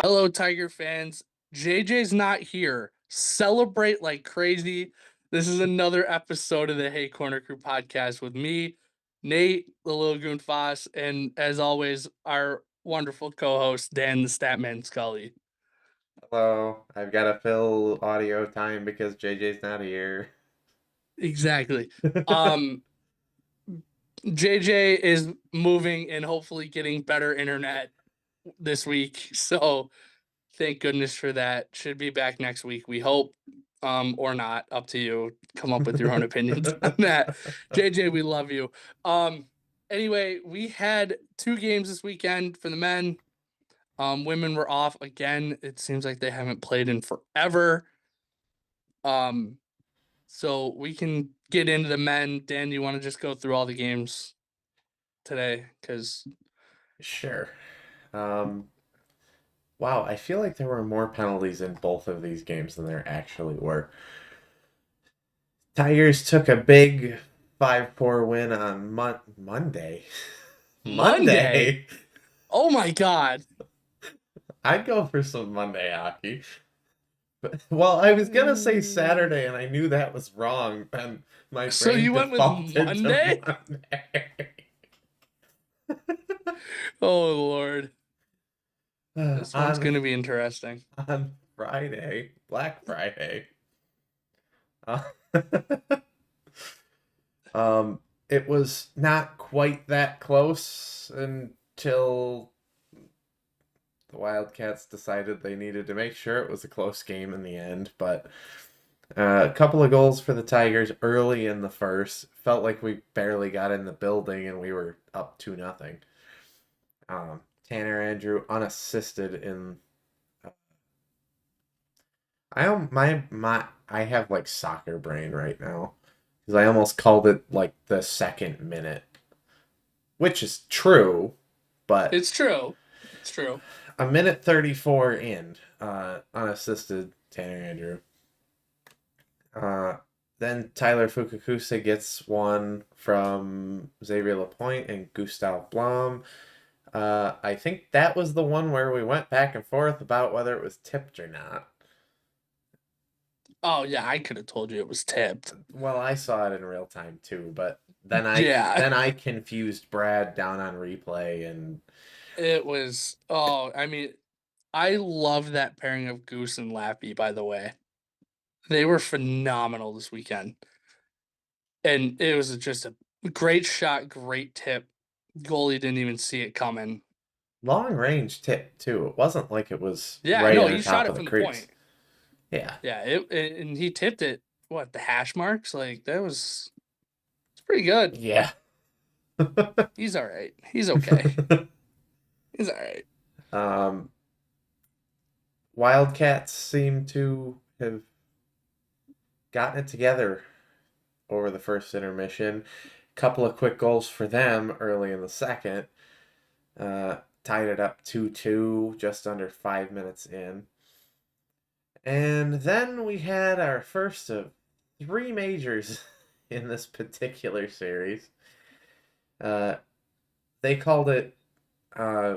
Hello, Tiger fans. JJ's not here. Celebrate like crazy. This is another episode of the Hey Corner Crew podcast with me, Nate, the Little Goon Foss, and as always, our wonderful co-host, Dan the Statman Scully. Hello, I've got to fill audio time because JJ's not here. Exactly. Um, JJ is moving and hopefully getting better internet this week. So thank goodness for that. Should be back next week, we hope, or not. Up to you. Come up with your own opinions on that. JJ, we love you. Um, anyway, we had two games this weekend for the men. Women were off again. It seems like they haven't played in forever. Um, so we can get into the men. Dan, you want to just go through all the games today? Because Sure. Um, wow, I feel like there were more penalties in both of these games than there actually were. Tigers took a big 5-4 win on Monday. Monday. Monday? Oh my God. I'd go for some Monday hockey. Well, I was gonna say Saturday, and I knew that was wrong, and my So brain you went with defaulted to Monday? Monday. Oh Lord. This one's on gonna be interesting. on Friday, Black Friday. Uh, um, it was not quite that close until the Wildcats decided they needed to make sure it was a close game in the end. But a couple of goals for the Tigers early in the first. Felt like we barely got in the building and we were up 2-0. Tanner Andrew unassisted in I have like soccer brain right now because I almost called it like the second minute, which is true, but It's true. It's true. a minute 34 in, unassisted Tanner Andrew. Uh, then Tyler Fukakusa gets one from Xavier Lapointe and Gustav Blom. I think that was the one where we went back and forth about whether it was tipped or not. Oh yeah, I could have told you it was tipped. Well, I saw it in real time too, but Yeah, then I confused Brad down on replay and it was. Oh, I mean, I love that pairing of Goose and Lappy. By the way, they were phenomenal this weekend, and it was just a great shot, great tip. Goalie didn't even see it coming. long range tip too. It wasn't like it was Yeah, right no, on he shot top it of the from the crease. point. Yeah. Yeah, and he tipped it. What, the hash marks? Like that was. It's pretty good. Yeah. He's all right. He's okay. He's all right. um, Wildcats seem to have gotten it together over the first intermission. Couple of quick goals for them early in the second. Tied it up 2-2 just under 5 minutes in. And then we had our first of three majors in this particular series. Uh, they called it, uh,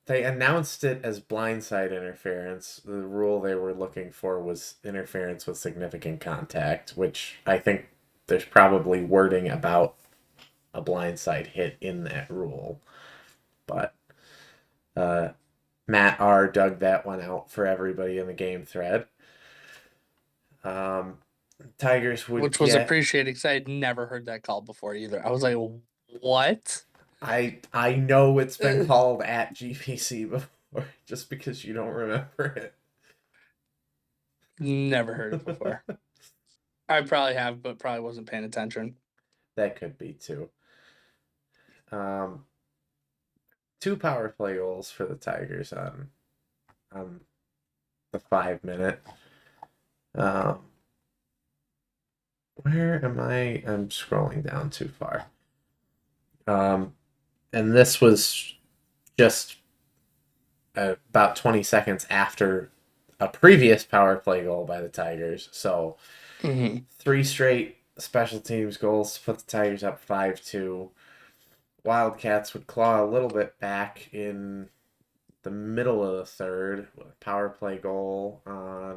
they announced it as blindside interference. The rule they were looking for was interference with significant contact, which I think there's probably wording about a blindside hit in that rule. But uh, Matt R. dug that one out for everybody in the game thread. Um, Tigers would Which was get. appreciated because I had never heard that called before either. I was like, what? I know it's been Uh, called at GPC before, just because you don't remember it. Never heard it before. I probably have, but probably wasn't paying attention. That could be too. Um, two power play goals for the Tigers on the 5 minute. Um, where am I? I'm scrolling down too far. Um, and this was just about 20 seconds after a previous power play goal by the Tigers. So Hmm. three straight special teams goals to put the Tigers up 5-2. Wildcats would claw a little bit back in the middle of the third with a power play goal uh,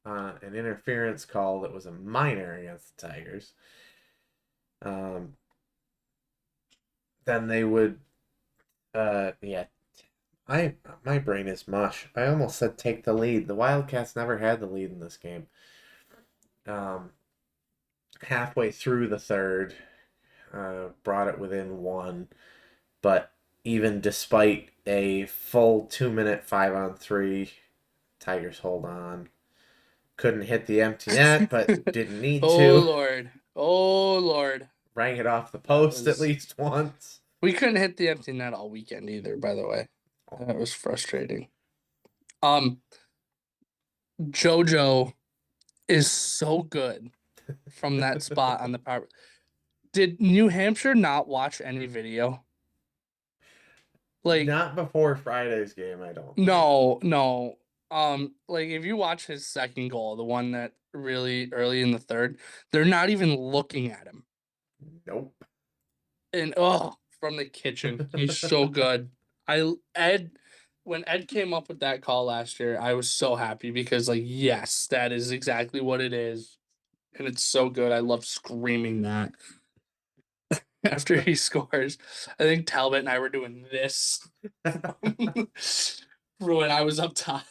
on an interference call that was a minor against the Tigers. Um, then they would, yeah. My brain is mush. I almost said take the lead. The Wildcats never had the lead in this game. Um, Halfway through the third, brought it within one, but even despite a full 2 minute 5-on-3, Tigers hold on. Couldn't hit the empty net, but didn't need Oh to. Lord. Oh Lord. Rang it off the That post at was least once. we couldn't hit the empty net all weekend either, by the way. Oh, That was frustrating. Um, JoJo is so good from that spot on the power. Did New Hampshire not watch any video? Like, not before Friday's game, I don't think. no, no. Like if you watch his second goal, the one that really early in the third, they're not even looking at him. Nope. And from the kitchen, he's so good. Ed, when Ed came up with that call last year, I was so happy because like yes, that is exactly what it is, and it's so good. I love screaming that after he scores. I think Talbot and I were doing this for when I was up top.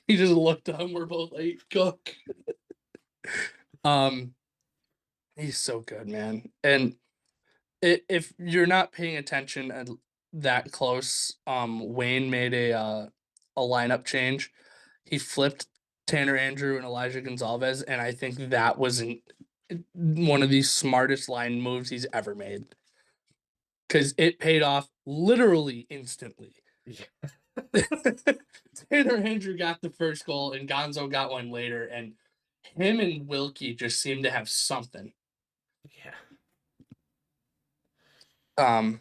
He just looked up. We're both like, cook. Um, he's so good, man. And if you're not paying attention that close, Wayne made a lineup change. He flipped Tanner Andrew and Elijah Gonzalez, and I think that was one of the smartest line moves he's ever made because it paid off literally instantly. Yeah. Tanner Andrew got the first goal, and Gonzo got one later, and him and Wilkie just seemed to have something. Yeah. Um,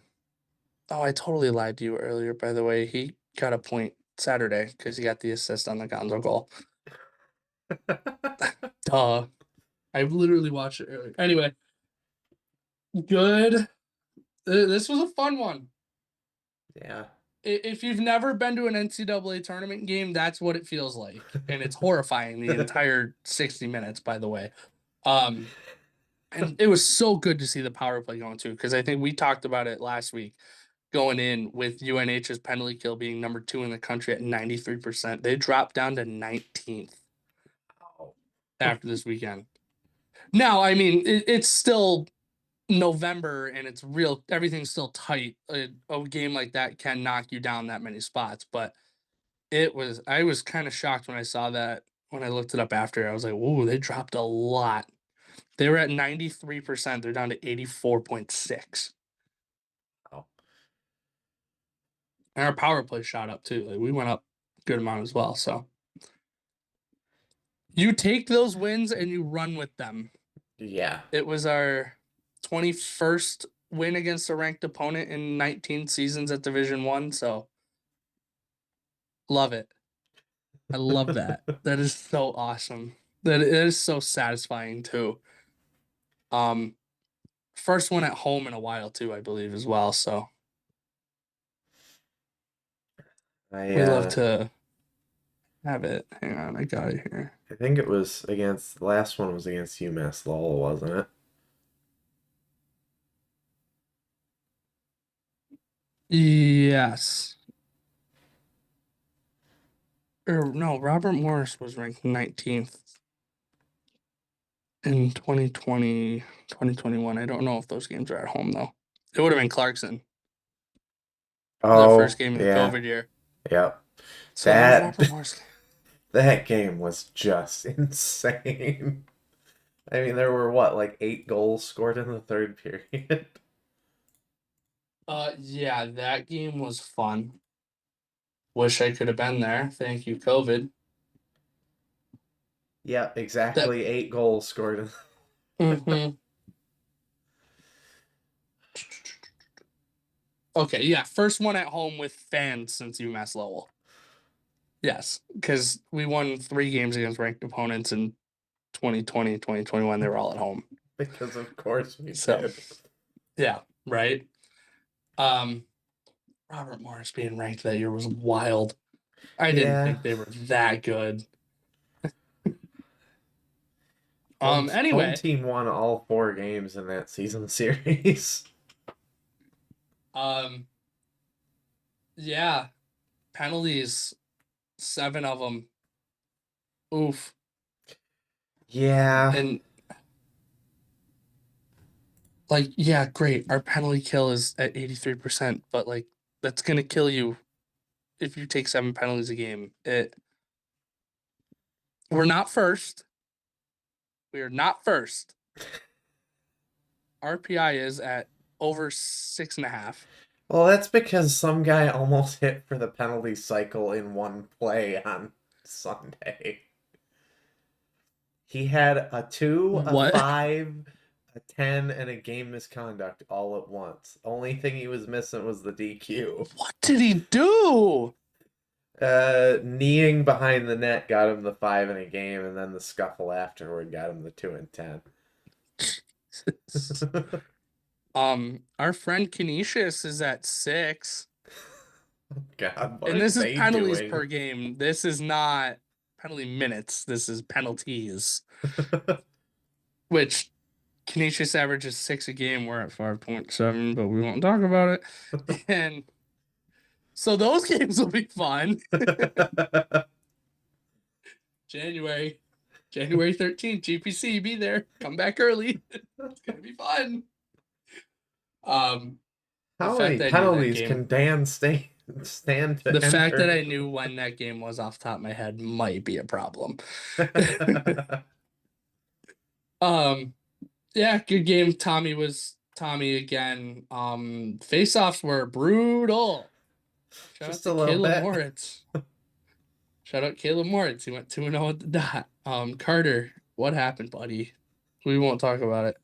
Oh, I totally lied to you earlier, by the way. He got a point Saturday because he got the assist on the Gonzo goal. Duh. I literally watched it earlier. Anyway, good. This was a fun one. Yeah. If you've never been to an NCAA tournament game, that's what it feels like. And it's horrifying the entire 60 minutes, by the way. And it was so good to see the power play going too, because I think we talked about it last week. Going in with UNH's penalty kill being number 2 in the country at 93%. They dropped down to 19th after this weekend. Now, I mean, it's still November and it's real. Everything's still tight. A game like that can knock you down that many spots, but I was kind of shocked when I saw that when I looked it up after. I was like, whoa, they dropped a lot. They were at 93%. They're down to 84.6. Oh. And our power play shot up too. Like we went up a good amount as well. So you take those wins and you run with them. Yeah. It was our 21st win against a ranked opponent in 19 seasons at Division 1, so love it. I love that. That is so awesome. That it is so satisfying too. Um First one at home in a while too, I believe as well, so we love I to have it. Hang on, I got it here. I think it was against the last one was against UMass Lowell, wasn't it? Yes. Or no, Robert Morris was ranked 19th in 2020, 2021. I don't know if those games are at home though. It would have been Clarkson, their Oh, first game in the yeah. COVID year. Yep. So when's That Robert Morris? that game was just insane. I mean, there were what, like 8 goals scored in the third period? Yeah, that game was fun. Wish I could have been there. Thank you, COVID. Yep, That exactly 8 goals scored in. mm-hmm. Okay, yeah, first one at home with fans since UMass Lowell. Yes, because we won 3 games against ranked opponents in 2020, 2021. They were all at home. Because of course we So, did. yeah, right. Um, Robert Morris being ranked that year was wild. I didn't Yeah. think they were that good. Home Anyway, team won all 4 games in that season series. um, yeah, penalties, 7 of them. Oof. Yeah. And like, yeah, great. Our penalty kill is at 83%, but like that's gonna kill you if you take 7 penalties a game. We're not first. We are not first. RPI is at over 6.5. Well, that's because some guy almost hit for the penalty cycle in one play on Sunday. He had a 2, a What? 5, a 10, and a game misconduct all at once. Only thing he was missing was the DQ. What did he do? Kneeing behind the net got him the 5 in a game, and then the scuffle afterward got him the 2 and 10. Our friend Canisius is at 6. God, what And are this is they penalties doing? per game. This is not penalty minutes. This is penalties, which Canisius averages 6 a game. We're at 5.7, but we won't talk about it. And so those games will be fun. January, January 13th, GPC, be there. Come back early. It's gonna be fun. The How fact many that I knew that penalties game, can Dan stand the to fact that enter? I knew when that game was off the top of my head might be a problem. um, yeah, good game. Tommy was Tommy again. Face-offs were brutal. Shout out Just to a little Caleb bit. Moritz. Shout out Caleb Moritz. He went 2-0 at the dot. Carter, what happened, buddy? We won't talk about it.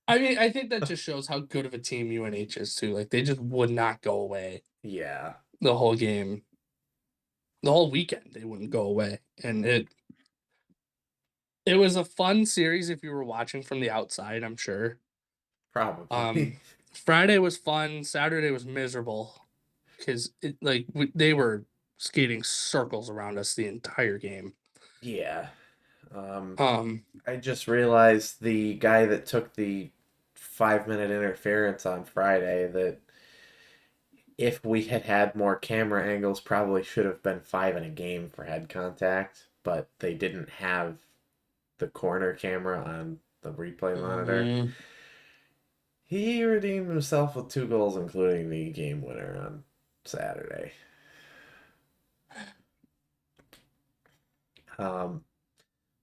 I mean, I think that just shows how good of a team UNH is too. Like they just would not go away Yeah, the whole game, the whole weekend. They wouldn't go away, and it was a fun series if you were watching from the outside. I'm sure. Um, probably. Friday was fun. Saturday was miserable because they were skating circles around us the entire game. Yeah. Um, Um, I just realized the guy that took the 5-minute interference on Friday that if we had had more camera angles, probably should have been 5 in a game for head contact, but they didn't have the corner camera on the replay monitor. mhm. He redeemed himself with 2 goals, including the game winner on Saturday. Um,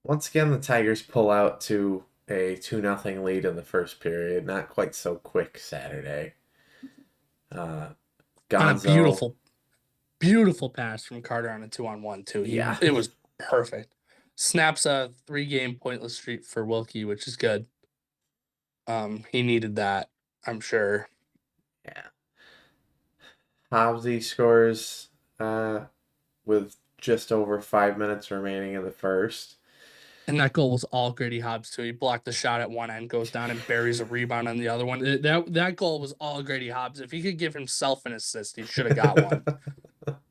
Once again, the Tigers pull out to a 2-0 lead in the first period. Not quite so quick Saturday. Uh, And a Gonzo, beautiful pass from Carter on a 2-on-1 too. yeah. It was perfect. Snaps a 3-game pointless streak for Wilkie, which is good. He needed that, I'm sure. Yeah. Hobbsy scores with just over 5 minutes remaining in the first. And that goal was all Grady Hobbs too. He blocked the shot at one end, goes down and buries a rebound on the other one. That goal was all Grady Hobbs. If he could give himself an assist, he should have got one.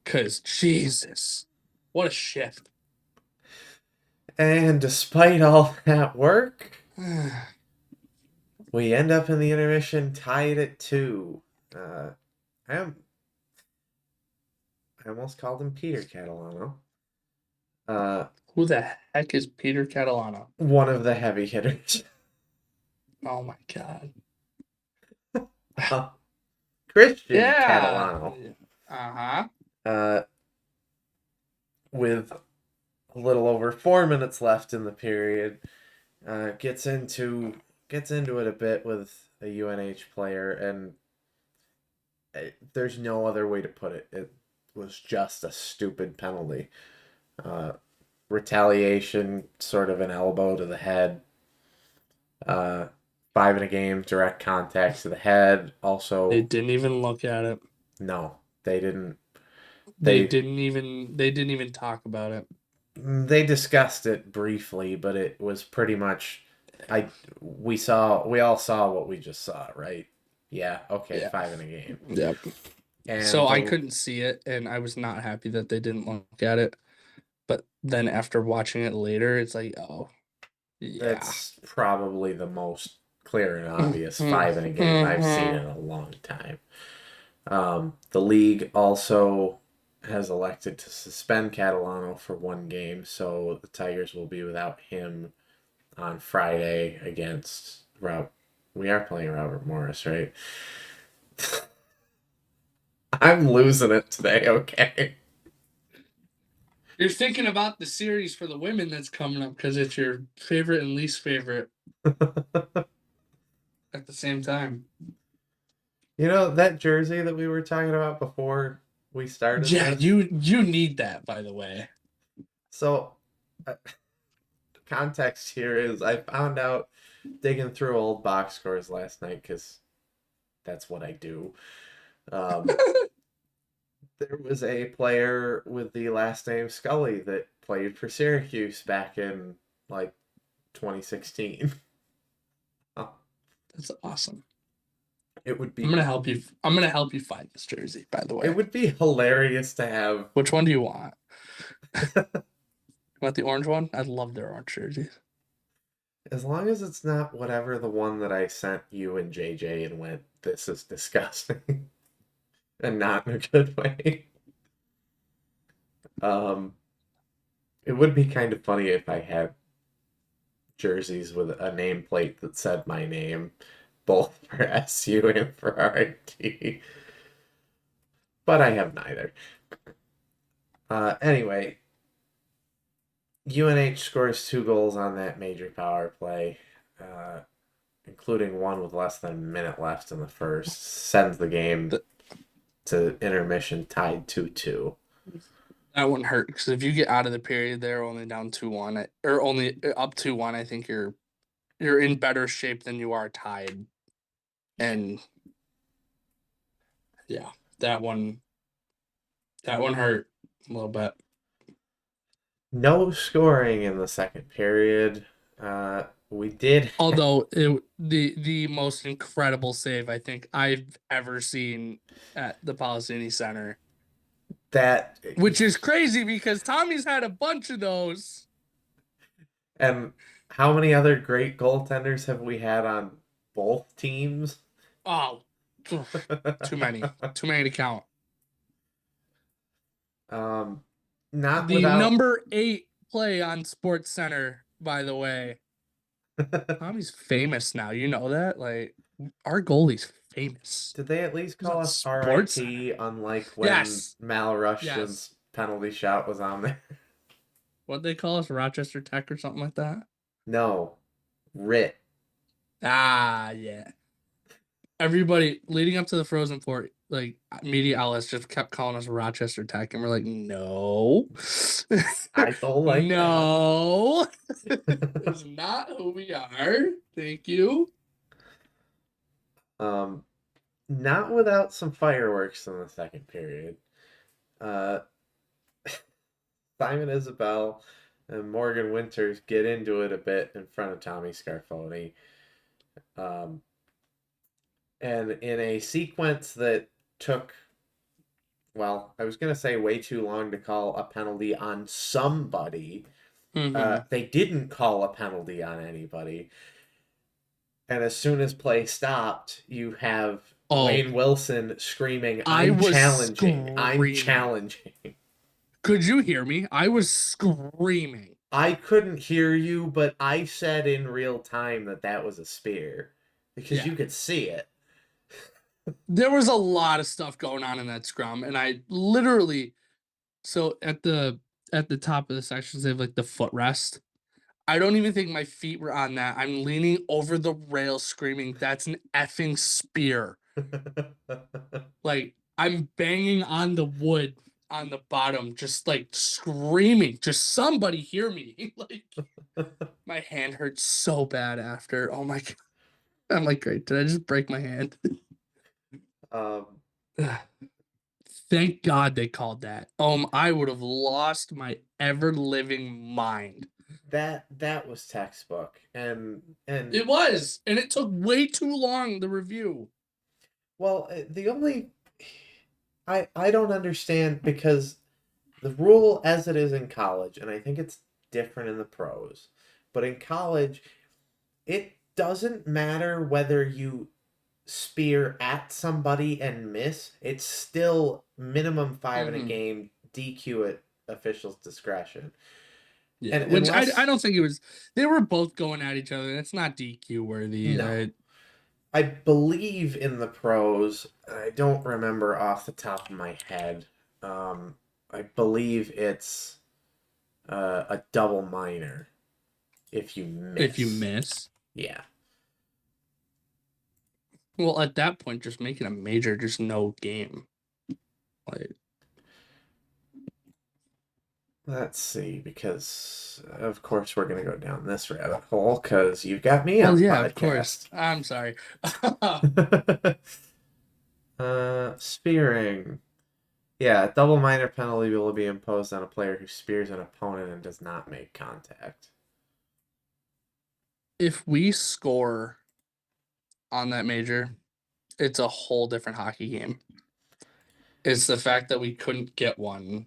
Cause Jesus, what a shift. And despite all that work, we end up in the intermission tied at 2. I am I almost called him Peter Catalano. Who the heck is Peter Catalano? One of the heavy hitters. Oh my god. Uh, Christian Yeah. Catalano. Uh-huh. Uh, with a little over 4 minutes left in the period, gets into it a bit with a UNH player, and there's no other way to put it. It was just a stupid penalty. Retaliation, sort of an elbow to the head. 5 in a game, direct contact to the head. They Also, didn't even look at it. no, they didn't. They They didn't even talk about it. they discussed it briefly, but it was pretty much we all saw what we just saw, right? Yeah, okay, Yeah. 5 in a game. Yep. And So I the couldn't see it, and I was not happy that they didn't look at it. But then after watching it later, it's like, oh, yeah. that's probably the most clear and obvious Mhm. 5 in a game I've seen in Mhm. a long time. The league also has elected to suspend Catalano for 1 game, so the Tigers will be without him on Friday against Rob. We are playing Robert Morris, right? I'm losing it today, okay? You're thinking about the series for the women that's coming up because it's your favorite and least favorite at the same time. You know, that jersey that we were talking about before we started Yeah, this? you need that, by the way. So, uh, context here is I found out digging through old box scores last night because that's what I do. Um, there was a player with the last name Scully that played for Syracuse back in like 2016. That's awesome. It would I'm be gonna help you. I'm gonna help you find this jersey, by the it way. would be hilarious to have. Which one do you want? You want the orange one? I love their orange jerseys. As long as it's not whatever the one that I sent you and JJ and went, this is disgusting. And not in a good way. Um, it would be kind of funny if I had jerseys with a nameplate that said my name, both for SU and for RIT. But I have neither. Anyway, UNH scores 2 goals on that major power play, uh, including one with less than a minute left in the first. Sends the game Th- to intermission tied 2-2. That wouldn't hurt because if you get out of the period, they're only down 2-1 or only up 2-1. I think you're in better shape than you are tied. Yeah. And yeah, that one that one hurt a little bit. No scoring in the second period. We did Although the most incredible save I think I've ever seen at the Palestinian Center, that. which is crazy because Tommy's had a bunch of those. And how many other great goaltenders have we had on both teams? Oh, too many to count. um, not The without. number 8 play on Sports Center, by the way. Tommy's famous now. You know that? Like our goalie's famous. Did they at least He's call on us Sports Center. RIT, unlike when Yes. Mal Yes. Rushton's penalty shot was on there? What they call us, Rochester Tech or something like that? No, RIT. Ah, yeah. Everybody leading up to the Frozen Four, like media outlets just kept calling us Rochester Tech, and we're like, no, I don't like that. no, it's not who we are. Thank you. um, Not without some fireworks in the second period. Uh, Simon Isabel and Morgan Winters get into it a bit in front of Tommy Scarfoni. Um, and in a sequence that took, well, I was going to say way too long to call a penalty on somebody, Mm-hmm. they didn't call a penalty on anybody. And as soon as play stopped, you have Oh, Wayne Wilson screaming, I I'm was challenging, I'm screaming. challenging. Could you hear me? I was screaming. I couldn't hear you, but I said in real time that that was a spear because Yeah, you could see it. there was a lot of stuff going on in that scrum, and I literally so at the top of the sections they have like the footrest. I don't even think my feet were on that. I'm leaning over the rail screaming, that's an effing spear. Like, I'm banging on the wood on the bottom, just like screaming, just somebody hear me. Like, my hand hurts so bad after. Oh my God. I'm like, great. Did I just break my hand? um, Thank God they called that. I would have lost my ever living mind. that was textbook, and It was, and it took way too long, the review. Well, the only I don't understand because the rule as it is in college, and I think it's different in the pros, but in college, it doesn't matter whether you spear at somebody and miss. It's still minimum five in a Hmm. game, DQ at officials' discretion. Yeah, And which I unless don't think it was. They were both going at each other. It's not DQ worthy. no, I believe in the pros. I don't remember off the top of my head. Um, I believe it's a double minor if you If you miss. miss, Yeah. well, at that point, just making a major, just no game. Like, Let's see, because of course we're gonna go down this rabbit hole because you've got me well, on yeah, of course. podcast. I'm sorry. Spearing. Yeah, double minor penalty will be imposed on a player who spears an opponent and does not make contact. If we score on that major, it's a whole different hockey game. It's the fact that we couldn't get one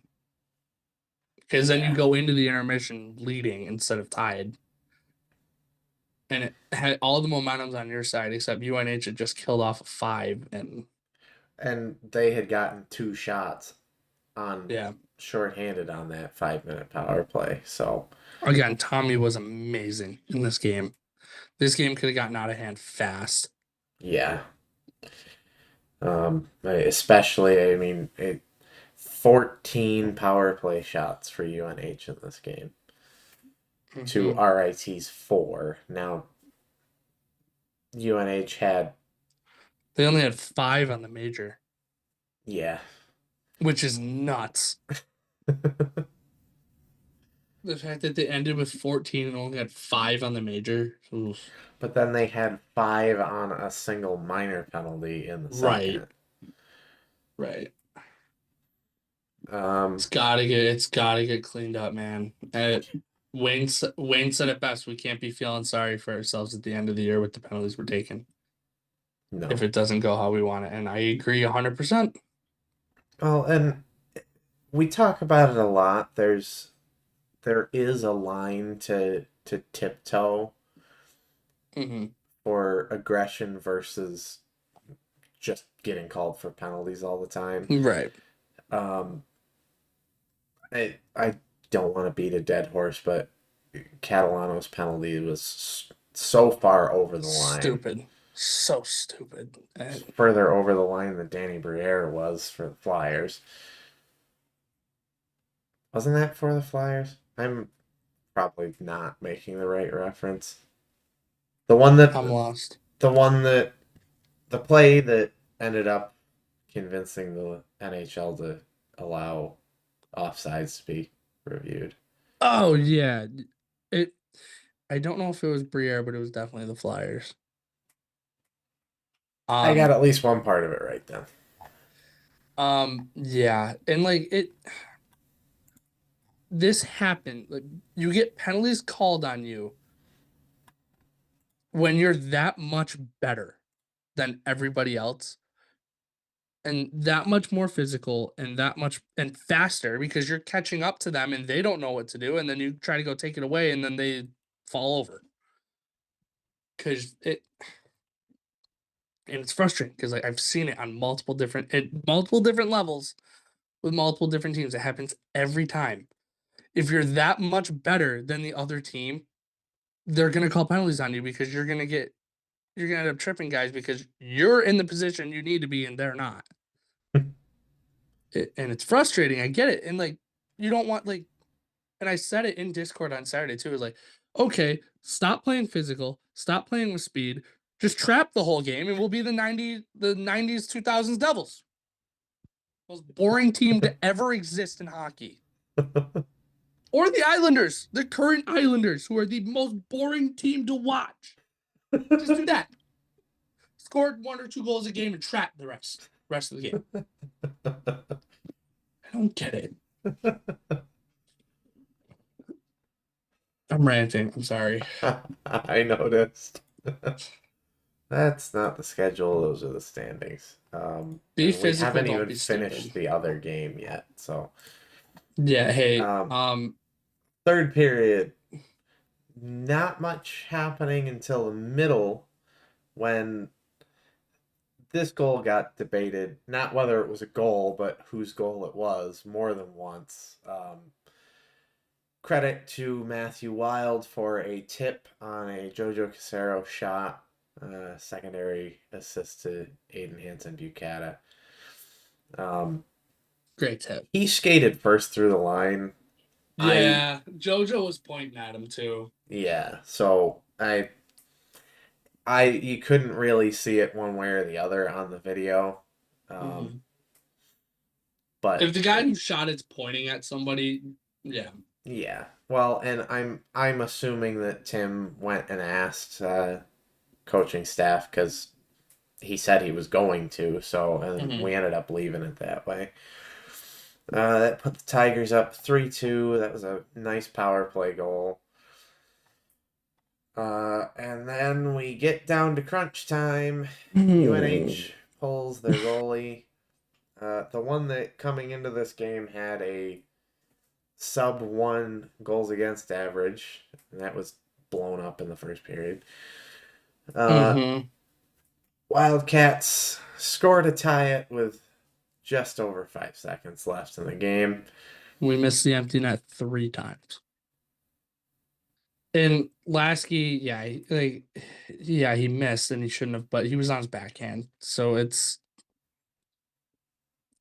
because then you Yeah. go into the intermission leading instead of tied, and it had all the momentum's on your side except UNH had just killed off a five, and And they had gotten two shots on yeah, shorthanded on that 5 minute power play. So again, Tommy was amazing in this game. This game could have gotten out of hand fast. yeah. Especially, I mean, 14 power play shots for UNH in this game to Hmm. RIT's 4. Now, UNH had, They only had five on the major, yeah. which is nuts. The fact that they ended with 14 and only had five on the major. Oof. But then they had 5 on a single minor penalty in the Right, second. right. Um, It's gotta get cleaned up, man. Wayne said it best. We can't be feeling sorry for ourselves at the end of the year with the penalties we're taking if no. it doesn't go how we want it. And I agree 100%. Well, and we talk about it a lot. There is a line to tiptoe Hmm. for aggression versus just getting called for penalties all the time. Right. Um, I don't want to beat a dead horse, but Catalano's penalty was so far over the line, Stupid. So stupid. further over the line than Danny Briere was for the Flyers. Wasn't that for the Flyers? I'm probably not making the right reference. The one that I'm lost. the one that the play that ended up convincing the NHL to allow offsides to be reviewed. Oh yeah. It I don't know if it was Briere, but it was definitely the Flyers. I got Um at least one part of it right then. yeah. And like it this happened. Like you get penalties called on you when you're that much better than everybody else and that much more physical and that much and faster because you're catching up to them and they don't know what to do and then you try to go take it away and then they fall over because it and it's frustrating because like I've seen it on multiple different levels with multiple different teams. It happens every time. If you're that much better than the other team, they're gonna call penalties on you because you're gonna end up tripping guys because you're in the position you need to be and they're not. And it's frustrating. I get it. And like you don't want like and I said it in Discord on Saturday too. It was like, okay, stop playing physical, stop playing with speed, just trap the whole game, and we'll be the 90s, 2000s Devils. Most boring team to ever exist in hockey. Or the Islanders, the current Islanders, who are the most boring team to watch. Just do that. Scored one or two goals a game and trap the rest of the game. I don't get it. I'm ranting. I'm sorry. I noticed. That's not the schedule. Those are the standings. Be And we physical, haven't don't even be finished stupid. the other game yet. So, Yeah, hey, um, third period, not much happening until the middle when this goal got debated. Not whether it was a goal, but whose goal it was more than once. Credit to Matthew Wild for a tip on a Jojo Casero shot. Secondary assist to Aiden Hansen Bucata. Um, great tip. he skated first through the line. I Yeah, JoJo was pointing at him too. Yeah, so I you couldn't really see it one way or the other on the video. Um, Hmm. but If the guy who shot it's pointing at somebody, yeah. yeah. Well, and I'm assuming that Tim went and asked coaching staff because he said he was going to, so and Hmm. we ended up leaving it that way. That put the Tigers up 3-2. That was a nice power play goal. And then we get down to crunch time. UNH pulls their goalie. The one that coming into this game had a sub one goals against average, and that was blown up in the first period. Uh, Hmm. Wildcats score to tie it with just over 5 seconds left in the game. We missed the empty net 3 times. And Lasky, yeah, yeah, he missed and he shouldn't have, but he was on his backhand. So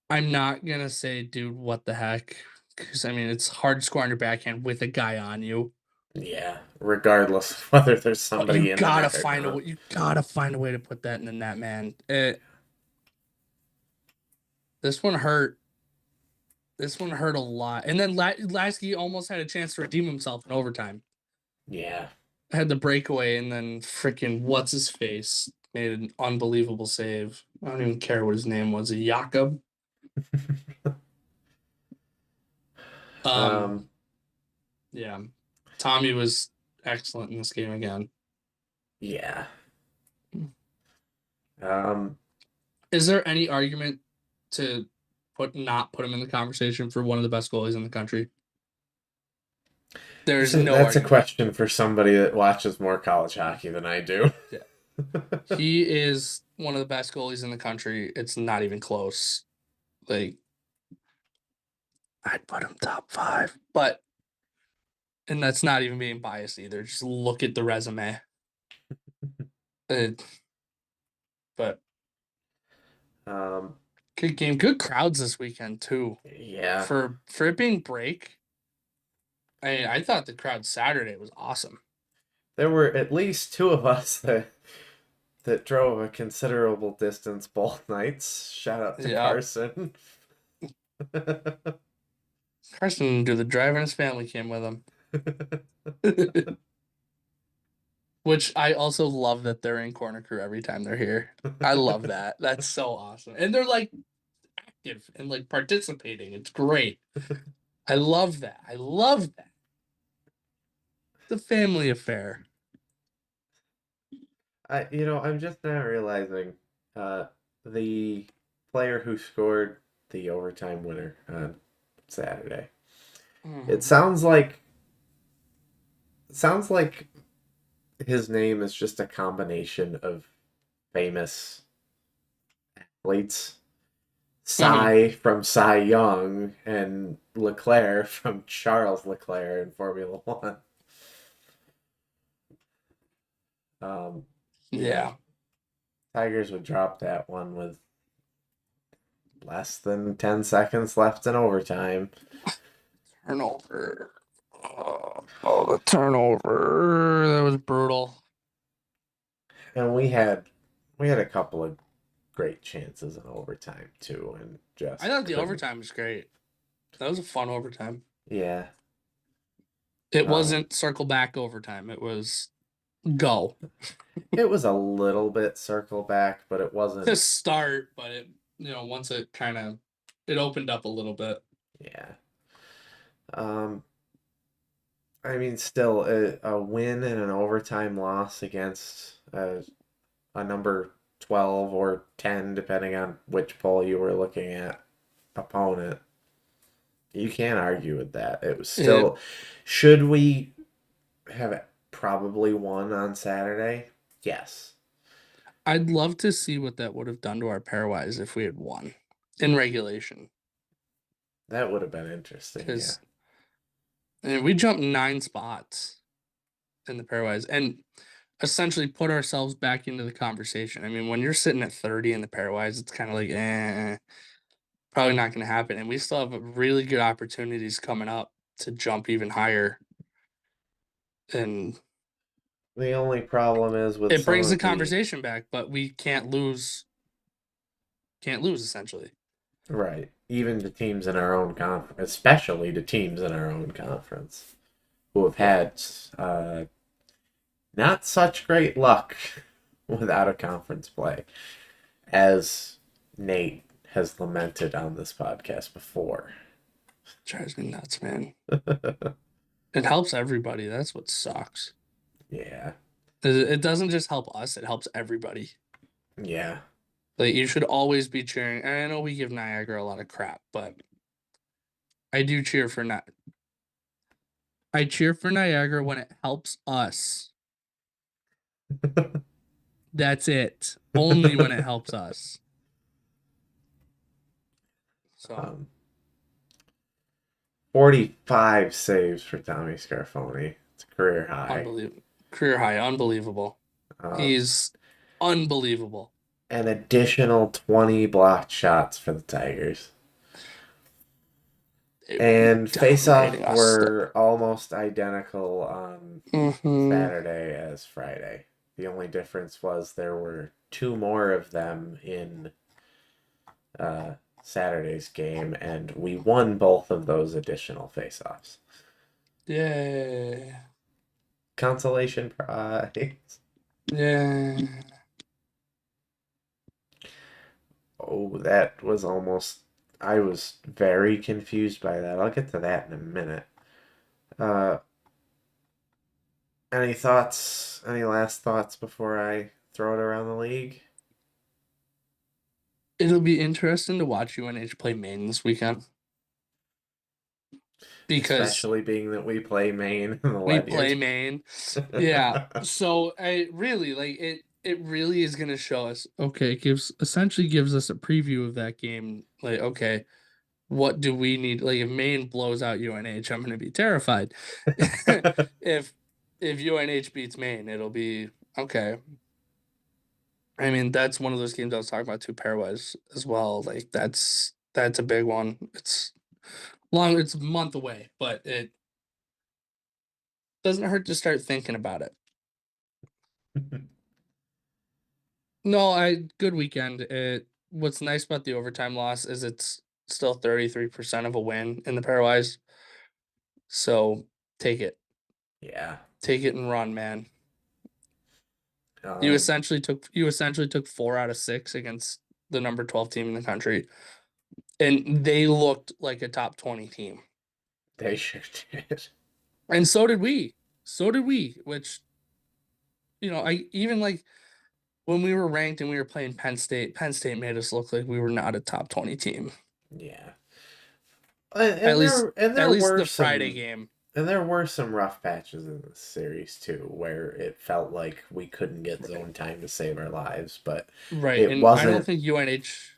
I'm not gonna say, dude, what the heck? Because I mean, it's hard to score on your backhand with a guy on you. Yeah, regardless of whether there's But you somebody in the gotta net or find a not. way. You gotta find a way to put that in the net, man. This one hurt. This one hurt a lot. And then Lasky almost had a chance to redeem himself in overtime. Yeah. Had the breakaway, and then freaking what's his face made an unbelievable save. I don't even care what his name was. Jakob. Um, um, yeah. Tommy was excellent in this game again. yeah. Um, Is there any argument to not put him in the conversation for one of the best goalies in the country? There's no that's a argument. question for somebody that watches more college hockey than I do. Yeah. He is one of the best goalies in the country. It's not even close. Like I'd put him top 5, but and that's not even being biased either. Just look at the resume. Uh, but um, good game, good crowds this weekend too. yeah. For it being break, I thought the crowd Saturday was awesome. There were at least two of us that drove a considerable distance both nights. Shout out to Yeah, Carson. Carson didn't do the driving. His family came with him. Which I also love that they're in corner crew every time they're here. I love that. That's so awesome. And they're like active and like participating. It's great. I love that. I love that. The family affair. I'm just now realizing uh, the player who scored the overtime winner on Saturday. It Mhm. sounds like his name is just a combination of famous athletes. Mhm. Cy from Cy Young and Leclerc from Charles Leclerc in Formula One. Yeah, Yeah. Tigers would drop that one with less than 10 seconds left in overtime. Turnover. The turnover. That was brutal. And we had a couple of great chances in overtime too and I just thought the couldn't. overtime was great. That was a fun overtime. Yeah. It Um wasn't circle back overtime. It was go it was a little bit circle back, but it to wasn't. start, but once it kind of it opened up a little bit. Yeah. Um I mean, still a win and an overtime loss against a number 12 or 10, depending on which poll you were looking at, opponent. You can't argue with that. It was It, still. Should we have probably won on Saturday? Yes. I'd love to see what that would have done to our pairwise if we had won in regulation. That would have been interesting, yeah. Because we jumped 9 spots in the pairwise and essentially put ourselves back into the conversation. I mean, when you're sitting at 30 in the pairwise, it's kind of like, probably not going to happen. And we still have really good opportunities coming up to jump even higher. And The only problem is with it some brings the of the. conversation back, but we can't lose. Can't lose essentially. Right. Even to teams in our own conference, especially to teams in our own conference, who have Yeah. had not such great luck without a conference play, as Nate has lamented on this podcast before. Drives me nuts, man. It helps everybody. That's what sucks. Yeah. It doesn't just help us, it helps everybody. Yeah. Like you should always be cheering. And I know we give Niagara a lot of crap, but I do cheer for I cheer for Niagara when it helps us. That's it. Only when it helps us. So um, 45 saves for Tommy Scarfoni. It's a career high. unbelievable. Career high, unbelievable. Uh, He's unbelievable. an additional 20 blocked shots for the Tigers. They were And face-off dominating us were still. almost identical on Mm-hmm. Saturday as Friday. The only difference was there were two more of them in uh, Saturday's game, and we won both of those additional face-offs. Yeah. Consolation prize. Yeah. Oh, that was almost. I was very confused by that. I'll get to that in a minute. Uh, any thoughts? Any last thoughts before I throw it around the league? It'll be interesting to watch UNH play Maine this weekend because Especially being that we play Maine in the we Ledyard. play Maine. Yeah. So I really like it. It really is going to show us. Okay, it gives us a preview of that game. Like, okay, what do we need? Like, if Maine blows out UNH, I'm going to be terrified. if if UNH beats Maine, it'll be okay. I mean, that's one of those games I was talking about too, pairwise as well. Like, that's a big one. It's long. It's a month away, but it doesn't hurt to start thinking about it. No, I good weekend. What's nice about the overtime loss is it's still 33% of a win in the pairwise. So take it. Yeah. Take it and run, man. Um, You essentially took 4 out of 6 against the number 12 team in the country. And they looked like a top 20 team. they sure did. And so did we. So did we, which I even like when we were ranked and we were playing Penn State made us look like we were not a top 20 team. Yeah. At And least there and at there least were the Friday some game. and there were some rough patches in this series too, where it felt like we couldn't get zone time to save our lives, but Right. it And I don't wasn't. think UNH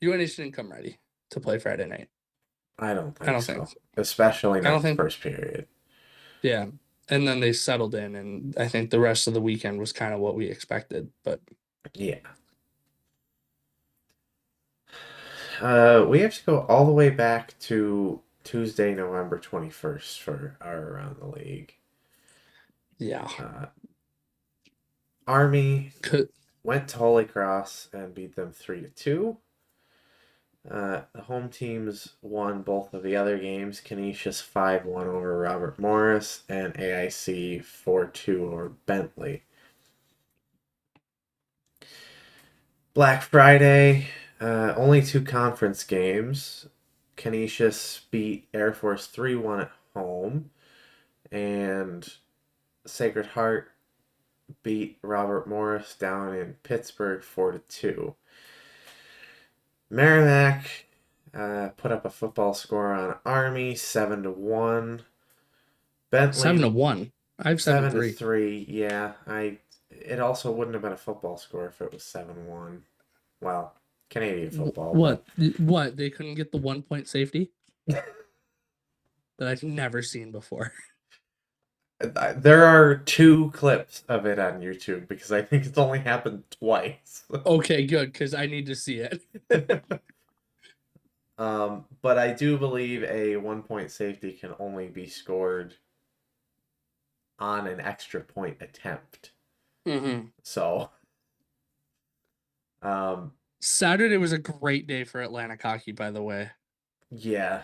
didn't come ready to play Friday night. I don't I think don't think. so, especially I don't not the think first period. yeah. And then they settled in and I think the rest of the weekend was kind of what we expected. But Yeah. We have to go all the way back to Tuesday, November 21st for our Around the League. yeah. Uh, Army Could, went to Holy Cross and beat them 3-2. The home teams won both of the other games. Canisius 5-1 over Robert Morris and AIC 4-2 over Bentley. Black Friday, only two conference games. Canisius beat Air Force 3-1 at home, and Sacred Heart beat Robert Morris down in Pittsburgh 4-2. Merrimack put up a football score on Army 7-1. 7 to Bentley 1. I have 7 7 to 3. 3. Yeah, I. It also wouldn't have been a football score if it was 7-1. Well, Canadian football, but What? What? They couldn't get the 1 point safety that I've never seen before. there are two clips of it on YouTube because I think it's only happened twice. Okay, good, because I need to see it. But I do believe a 1 point safety can only be scored on an extra point attempt. Mm-hmm. So, um, Saturday was a great day for Atlantic hockey, by the way. yeah.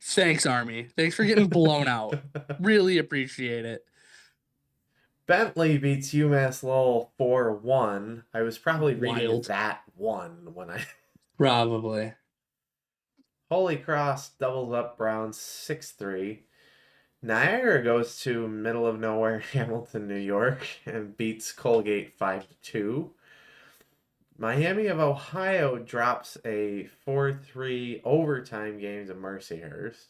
Thanks, Army. Thanks for getting blown out. Really appreciate it. Bentley beats UMass Lowell 4-1. I was probably reading Wild. that one when I. Probably. Holy Cross doubles up Browns 6-3. Niagara goes to middle of nowhere Hamilton, New York, and beats Colgate 5-2. Miami of Ohio drops a 4-3 overtime game to Mercyhurst.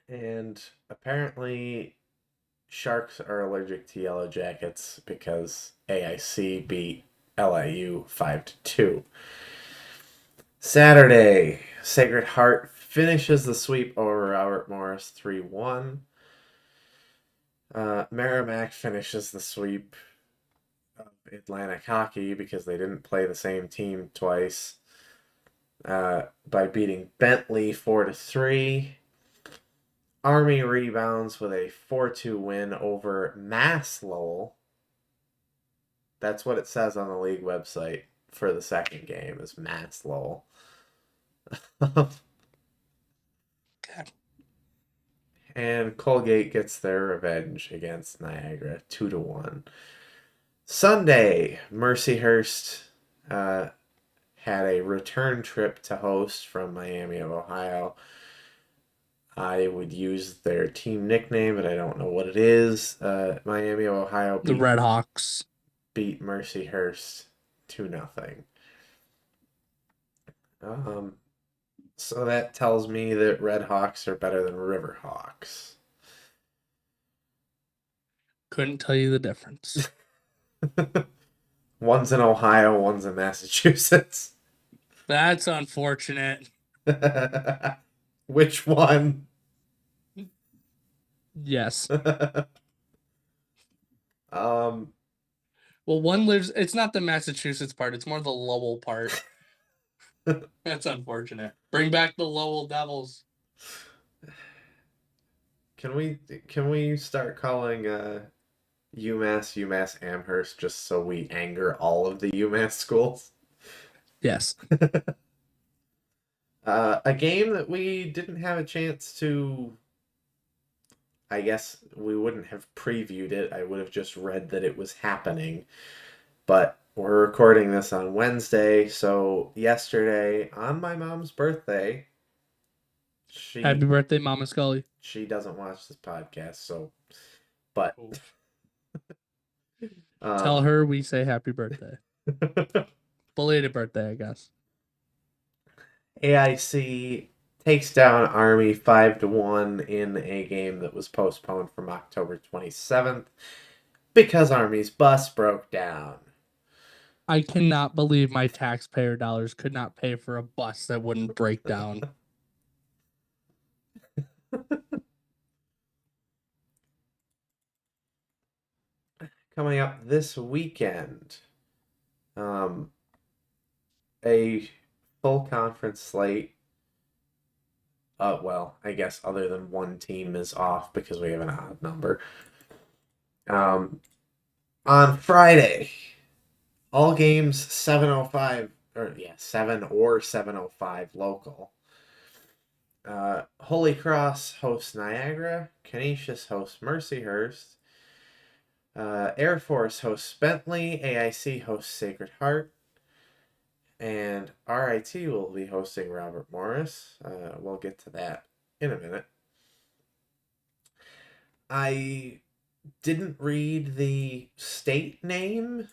And apparently Sharks are allergic to Yellow Jackets because AIC beat LIU 5-2. Saturday, Sacred Heart finishes the sweep over Robert Morris 3-1. Merrimack finishes the sweep of Atlantic hockey because they didn't play the same team twice by beating Bentley 4-3. Army rebounds with a 4-2 win over Mass Lowell. That's what it says on the league website for the second game is Mass Lowell. And Colgate gets their revenge against Niagara 2-1. Sunday, Mercyhurst had a return trip to host from Miami of Ohio. I would use their team nickname, but I don't know what it is. Miami of Ohio The Red Hawks beat Mercyhurst 2-0. So that tells me that Red Hawks are better than River Hawks. couldn't tell you the difference. One's in Ohio, one's in Massachusetts. That's unfortunate. Which one? Yes. um, Well, one lives. It's not the Massachusetts part. It's more the Lowell part. That's unfortunate. Bring back the Lowell Devils. can we start calling UMass Amherst just so we anger all of the UMass schools? Yes. A game that we didn't have a chance to. I guess we wouldn't have previewed it. I would have just read that it was happening. But we're recording this on Wednesday, so yesterday on my mom's birthday, Happy birthday, Mama Scully. she doesn't watch this podcast, so but Tell her we say happy birthday. Belated birthday, I guess. AIC takes down Army 5-1 in a game that was postponed from October 27th because Army's bus broke down. I cannot believe my taxpayer dollars could not pay for a bus that wouldn't break down. Coming up this weekend, a full conference slate. Well, I guess other than one team is off because we have an odd number. On Friday, all games 7:05 or 7 or 7:05 local. Holy Cross hosts Niagara. Canisius hosts Mercyhurst. Air Force hosts Bentley. AIC hosts Sacred Heart. And RIT will be hosting Robert Morris. We'll get to that in a minute. I didn't read the state name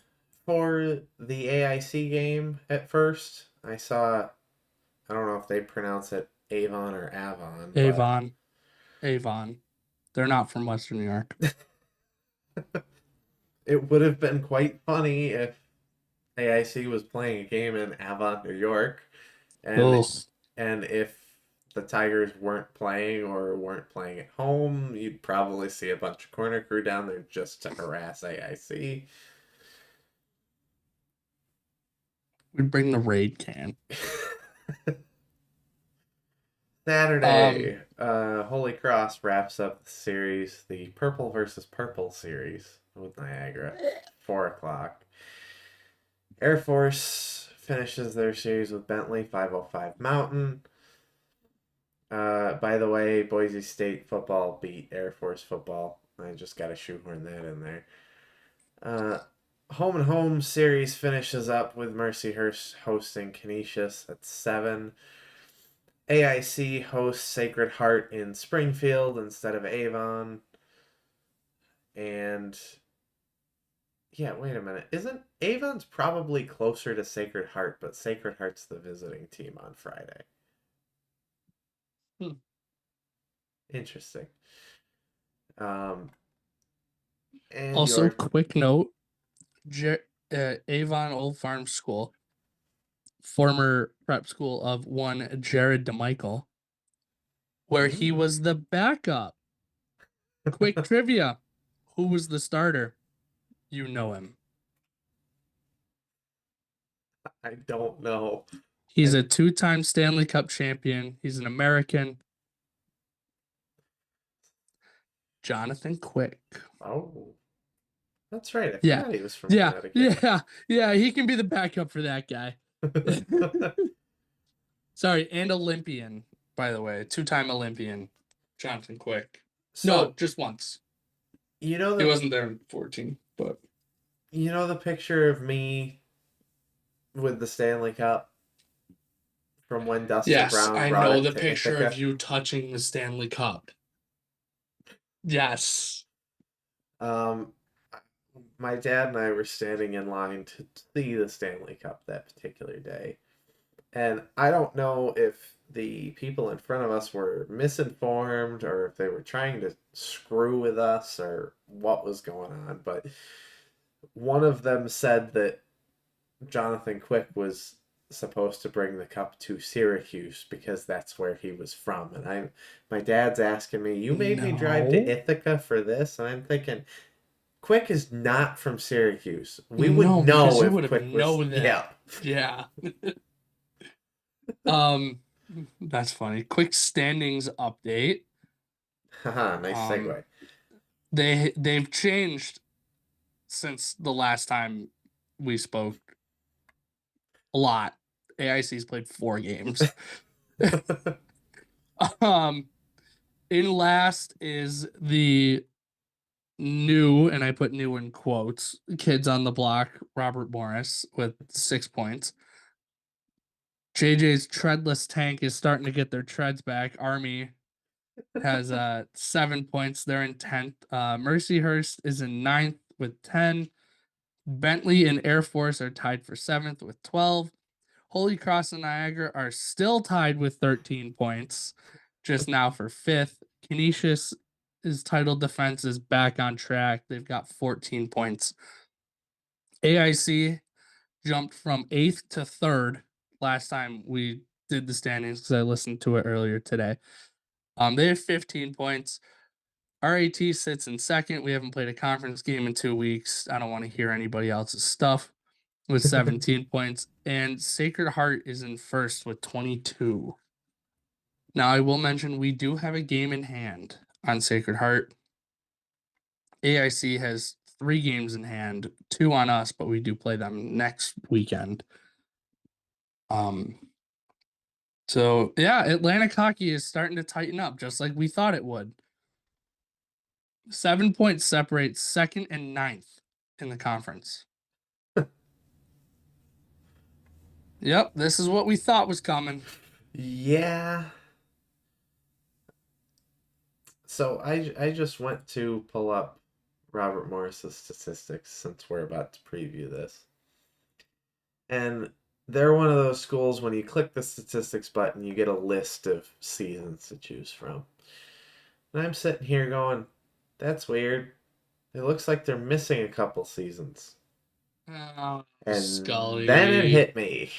for the AIC game at first. I don't know if they pronounce it Avon or Avon, but Avon. Avon. They're not from Western New York. it would have been quite funny if AIC was playing a game in Avon, New York, and Ugh. and if the Tigers weren't playing or weren't playing at home, you'd probably see a bunch of corner crew down there just to harass AIC. We'd bring the raid can. Um, Saturday, Holy Cross wraps up the series, the Purple versus Purple series with Niagara, 4 o'clock. Air Force finishes their series with Bentley, 505 Mountain. By the way, Boise State football beat Air Force football. I just got to shoehorn that in there. Uh, Home and Home series finishes up with Mercyhurst hosting Canisius at 7. AIC hosts Sacred Heart in Springfield instead of Avon. And yeah, wait a minute. Isn't Avon's probably closer to Sacred Heart, but Sacred Heart's the visiting team on Friday. Hmm. Interesting. Um, and Also, your quick note, Avon Old Farm School, former prep school of one Jared DeMichael, where he was the backup. Quick trivia. Who was the starter? You know him. I don't know. He's And a 2-time Stanley Cup champion. He's an American. Jonathan Quick. oh, that's right. I Yeah. forgot he was from Yeah. Connecticut. Yeah. Yeah. He can be the backup for that guy. Sorry. And Olympian, by the way. 2-time Olympian. Jonathan Quick. No, So just once. you know He the wasn't there in 14, but picture of me with the Stanley Cup from when Dustin yes, Brown I brought know it the to picture of Ithaca. you touching the Stanley Cup. Yes. Um, my dad and I were standing in line to see the Stanley Cup that particular day. And I don't know if the people in front of us were misinformed or if they were trying to screw with us or what was going on, but one of them said that Jonathan Quick was supposed to bring the cup to Syracuse because that's where he was from. And my dad's asking me, "You made me drive to No. Ithaca for this?" And I'm thinking, Quick is not from Syracuse. We would No, because know you if would have Quick was, known yeah. that. Yeah. Um, that's funny. Quick standings update. Haha, nice Um, segue. they've changed since the last time we spoke a lot. AIC's played 4 games. Um, in last is the new, and I put new in quotes, kids on the block, Robert Morris with 6 points. JJ's treadless tank is starting to get their treads back. Army has 7 points. They're in 10th. Mercyhurst is in 9th with 10. Bentley and Air Force are tied for 7th with 12. Holy Cross and Niagara are still tied with 13 points, just now for 5th. Canisius is title defense is back on track. They've got 14 points. AIC jumped from 8th to 3rd last time we did the standings because I listened to it earlier today. They have 15 points. RAT sits in 2nd. We haven't played a conference game in 2 weeks. I don't want to hear anybody else's stuff with 17 points. And Sacred Heart is in 1st with 22. Now, I will mention we do have a game in hand on Sacred Heart. AIC has 3 games in hand, 2 on us, but we do play them next weekend. So yeah, Atlantic hockey is starting to tighten up just like we thought it would. 7 points separate 2nd and 9th in the conference. Yep, this is what we thought was coming. Yeah. So I just went to pull up Robert Morris's statistics since we're about to preview this. And they're one of those schools when you click the statistics button, you get a list of seasons to choose from. And I'm sitting here going, that's weird. It looks like they're missing a couple seasons. Oh, And then it Scully. hit me.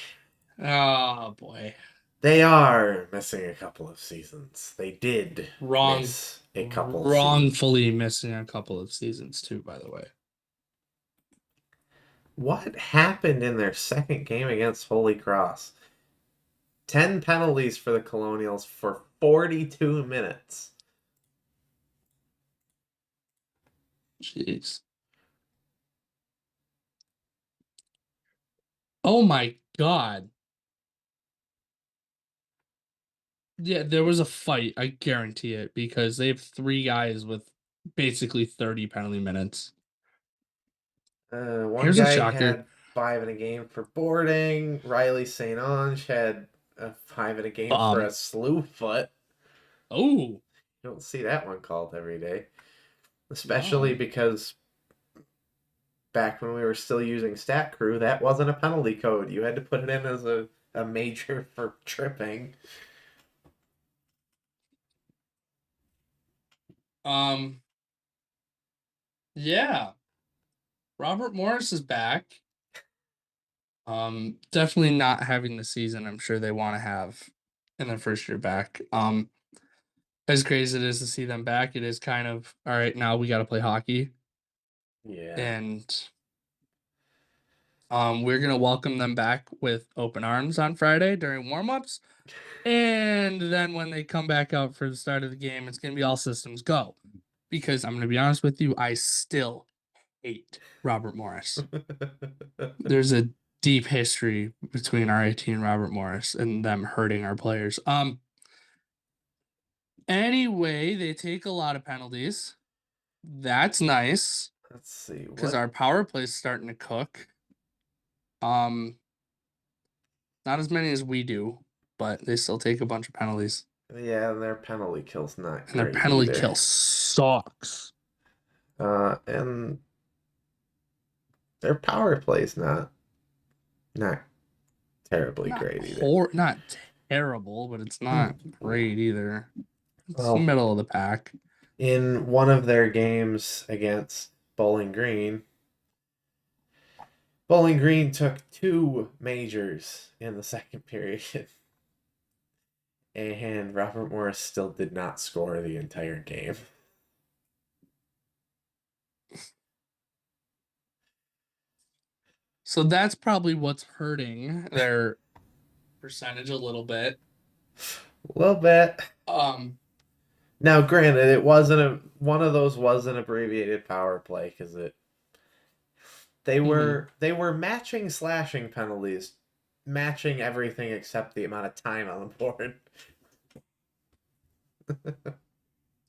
Oh boy. They are missing a couple of seasons. They did Wrong. miss a couple seasons. Wrongfully missing a couple of seasons too, by the way. What happened in their second game against Holy Cross? 10 penalties for the Colonials for 42 minutes. Jeez. Oh my God. Yeah, there was a fight. I guarantee it because they have 3 guys with basically 30 penalty minutes. One Here's a guy shocker. had 5 in a game for boarding. Riley St. Ange had a 5 in a game for a slew foot. Oh, You don't see that one called every day. Especially no. because back when we were still using Stat Crew, that wasn't a penalty code. You had to put it in as a major for tripping. Um, yeah. Robert Morris is back. Definitely not having the season I'm sure they want to have in their first year back. As crazy as it is to see them back, it is kind of all right. Now we got to play hockey, Yeah. and we're gonna welcome them back with open arms on Friday during warmups, and then when they come back out for the start of the game, it's gonna be all systems go. Because I'm gonna be honest with you, I still hate Robert Morris. There's a deep history between RIT and Robert Morris and them hurting our players. Anyway, they take a lot of penalties. That's nice Let's see because what. our power play is starting to cook. Um, not as many as we do, but they still take a bunch of penalties, Yeah, their penalty kill's not and their great penalty either. kill sucks. And their power play's not terribly great either. Not terrible, but it's not great either. It's Well, middle of the pack. in one of their games against Bowling Green, Bowling Green took 2 majors in the second period. And Robert Morris still did not score the entire game. So that's probably what's hurting their percentage a little bit. A little bit. Um, Now, granted, it wasn't one of those was an abbreviated power play because mhm. they were matching slashing penalties, matching everything except the amount of time on the board.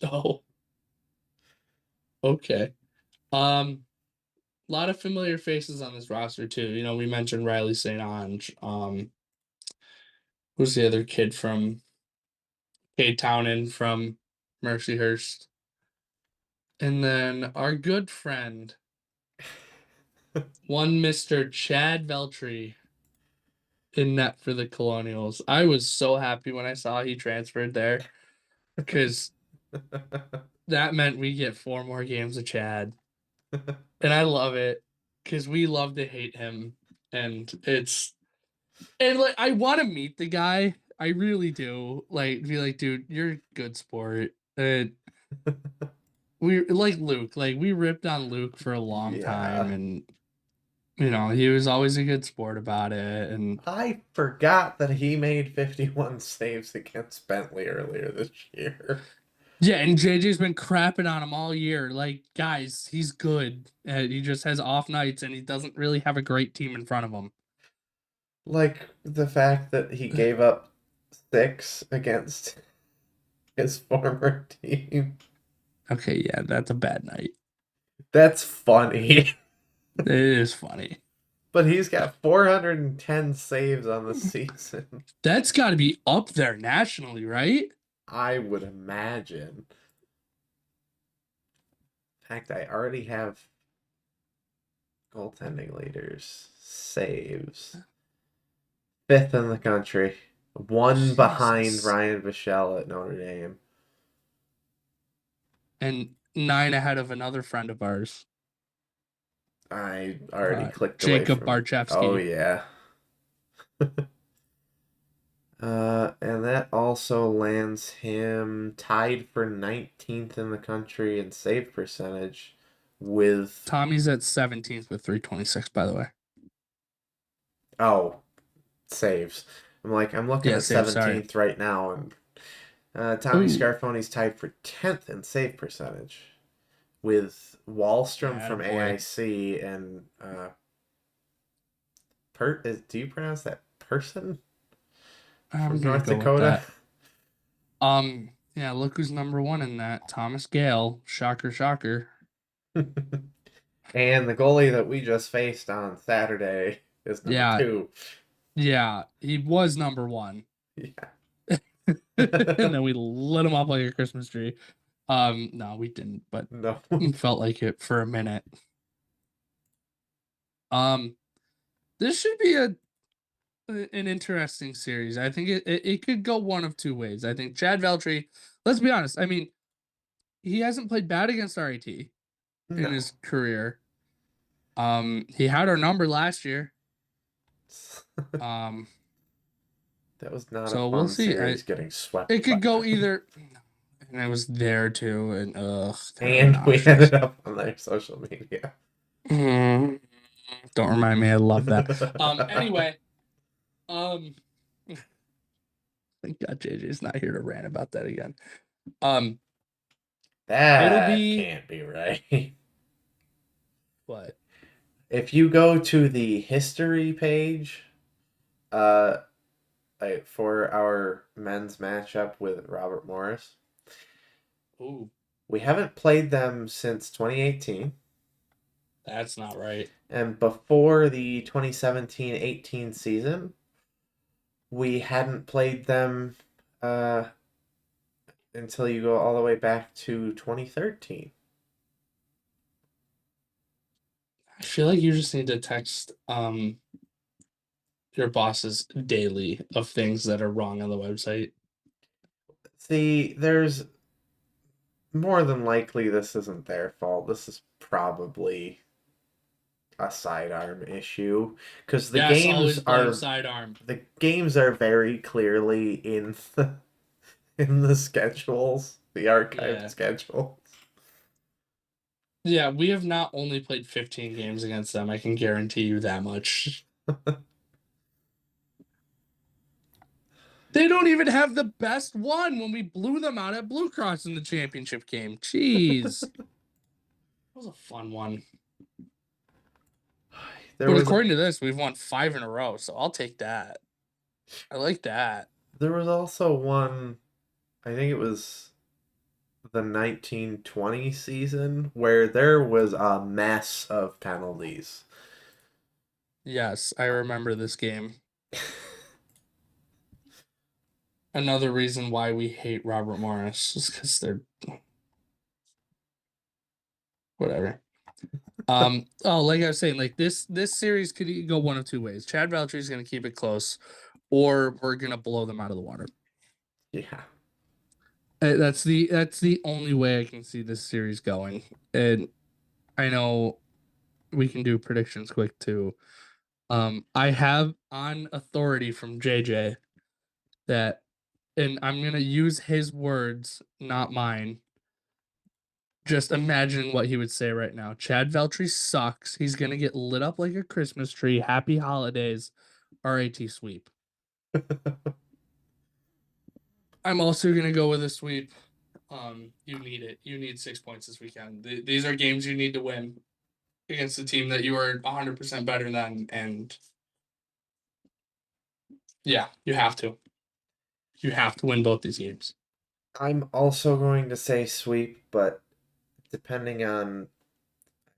Oh, okay. A lot of familiar faces on this roster too. You know, we mentioned Riley St. Ange. Who's the other kid from Cade Townend from Mercyhurst? And then our good friend, one Mr. Chad Veltri in net for the Colonials. I was so happy when I saw he transferred there because that meant we get 4 more games of Chad. And I love it because we love to hate him. And like I want to meet the guy. I really do. Like be like, dude, you're a good sport. And we like Luke. Like we ripped on Luke for a long time, Yeah. and he was always a good sport about it. And I forgot that he made 51 saves against Bentley earlier this year. yeah, and JJ's been crapping on him all year. Like, guys, he's good. He just has off nights, and he doesn't really have a great team in front of him. Like the fact that he gave up 6 against his former team. Okay, yeah, that's a bad night. That's funny. It is funny. But he's got 410 saves on the season. That's got to be up there nationally, right? I would imagine. fact, I already have goaltending leaders. Saves. Fifth in the country. One behind Jesus. Ryan Bichelle at Notre Dame. And 9 ahead of another friend of ours, I already clicked away Jacob from. Oh, Barchevsky. yeah. And that also lands him tied for 19th in the country in save percentage with. Tommy's at 17th with 326, by the way. Oh, saves. I'm looking Yeah, at save, sorry. 17th right now, and Tommy Ooh, Scarfoni's tied for 10th in save percentage with Wallstrom yeah, from boy. AIC and do you pronounce that person I'm from gonna North go with Dakota? that. Yeah, look who's number one in that. Thomas Gale. Shocker, shocker. And the goalie that we just faced on Saturday is number Yeah, two. yeah, he was number one. Yeah. And then we lit him up like a Christmas tree. No, we didn't, but No. it felt like it for a minute. Um, this should be an interesting series. I think it could go one of two ways. I think Chad Veltri, let's be honest, I mean, he hasn't played bad against RIT in No. his career. He had our number last year. Um, That was not a so we'll fun see. series getting swept It by could go them. either, and I was there too, and kind of And we had obnoxious. it up on their social media. Mm, don't remind me. I love that. Anyway, um, thank God JJ's not here to rant about that again. Um, it'll That be can't be right. what? If you go to the history page, uh, for our men's matchup with Robert Morris, Ooh, we haven't played them since 2018. that's not right. And before the 2017-18 season, we hadn't played them uh, until you go all the way back to 2013. I feel like you just need to text your bosses daily of things that are wrong on the website. See, there's more than likely this isn't their fault. This is probably a sidearm issue because Yes, always blame sidearm. the games are very clearly in the schedules, the archived Yeah. schedule. Yeah, we have not only played 15 games against them, I can guarantee you that much. They don't even have the best one when we blew them out at Blue Cross in the championship game. Jeez. That was a fun one. There But was according to this, we've won 5 in a row, so I'll take that. I like that. there was also one, I think it was the 1920 season where there was a mess of penalties. Yes, I remember this game. Another reason why we hate Robert Morris is because they're whatever. Like I was saying, like this series could go one of two ways. Chad Valtteri is gonna keep it close, or we're gonna blow them out of the water. Yeah. That's the only way I can see this series going. And I know we can do predictions quick too. I have on authority from JJ that, and I'm gonna use his words, not mine. Just imagine what he would say right now. Chad Veltri sucks. He's gonna get lit up like a Christmas tree. Happy holidays. RAT sweep. I'm also gonna go with a sweep. You need it. You need 6 points this weekend. These are games you need to win against a team that you are 100% better than, and yeah, you have to. You have to win both these games. I'm also going to say sweep, but depending on,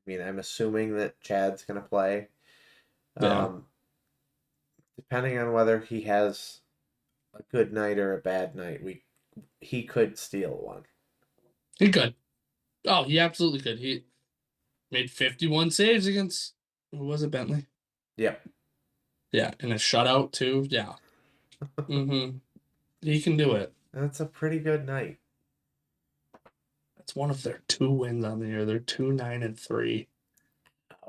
I'm assuming that Chad's going to play. Yeah, Um, Depending on whether he has a good night or a bad night, he could steal one. he could. Oh, he absolutely could. He made 51 saves against, who was it, Bentley? Yep. Yeah, and a shutout too. Yeah. Mm-hmm. He can do it. That's a pretty good night. That's one of their 2 wins on the year. They're 2-9-3.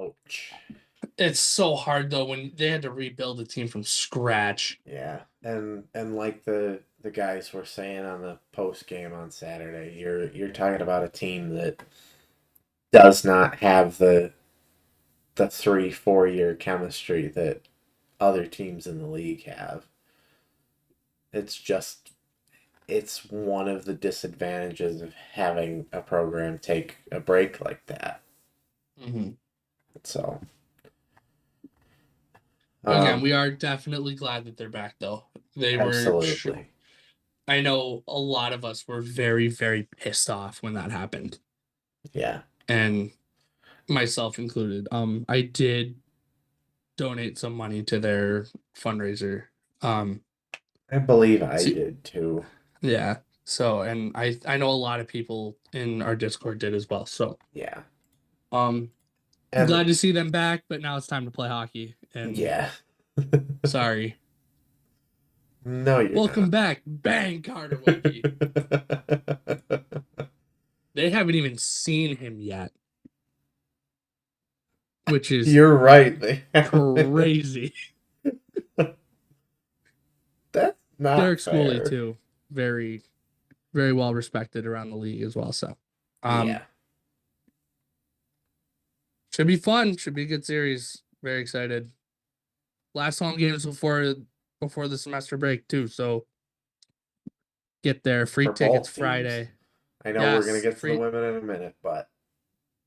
Ouch. It's so hard though when they had to rebuild the team from scratch. Yeah, and like the guys were saying on the post game on Saturday, you're talking about a team that does not have the 3 4 year chemistry that other teams in the league have. It's just it's one of the disadvantages of having a program take a break like that. Mm-hmm. So, Again, um, we are definitely glad that they're back though. They were. absolutely, I know a lot of us were very, very pissed off when that happened, yeah. and myself included. I did donate some money to their fundraiser. Um, I believe I see, did too. yeah. So, and I know a lot of people in our Discord did as well. So, Yeah, um, and glad to see them back. But now it's time to play hockey. And yeah. sorry, No, you're welcome not. back, bang Carter Wakey. They haven't even seen him yet, which is You're right. They haven't. crazy. That's not Derek Schooley fair. too, very very well respected around the league as well. So, um, Yeah. should be fun. Should be a good series. Very excited. Last home games before the semester break too. So get there. Free For tickets both teams. Friday. I know we're gonna Yes, get to the free. women in a minute, but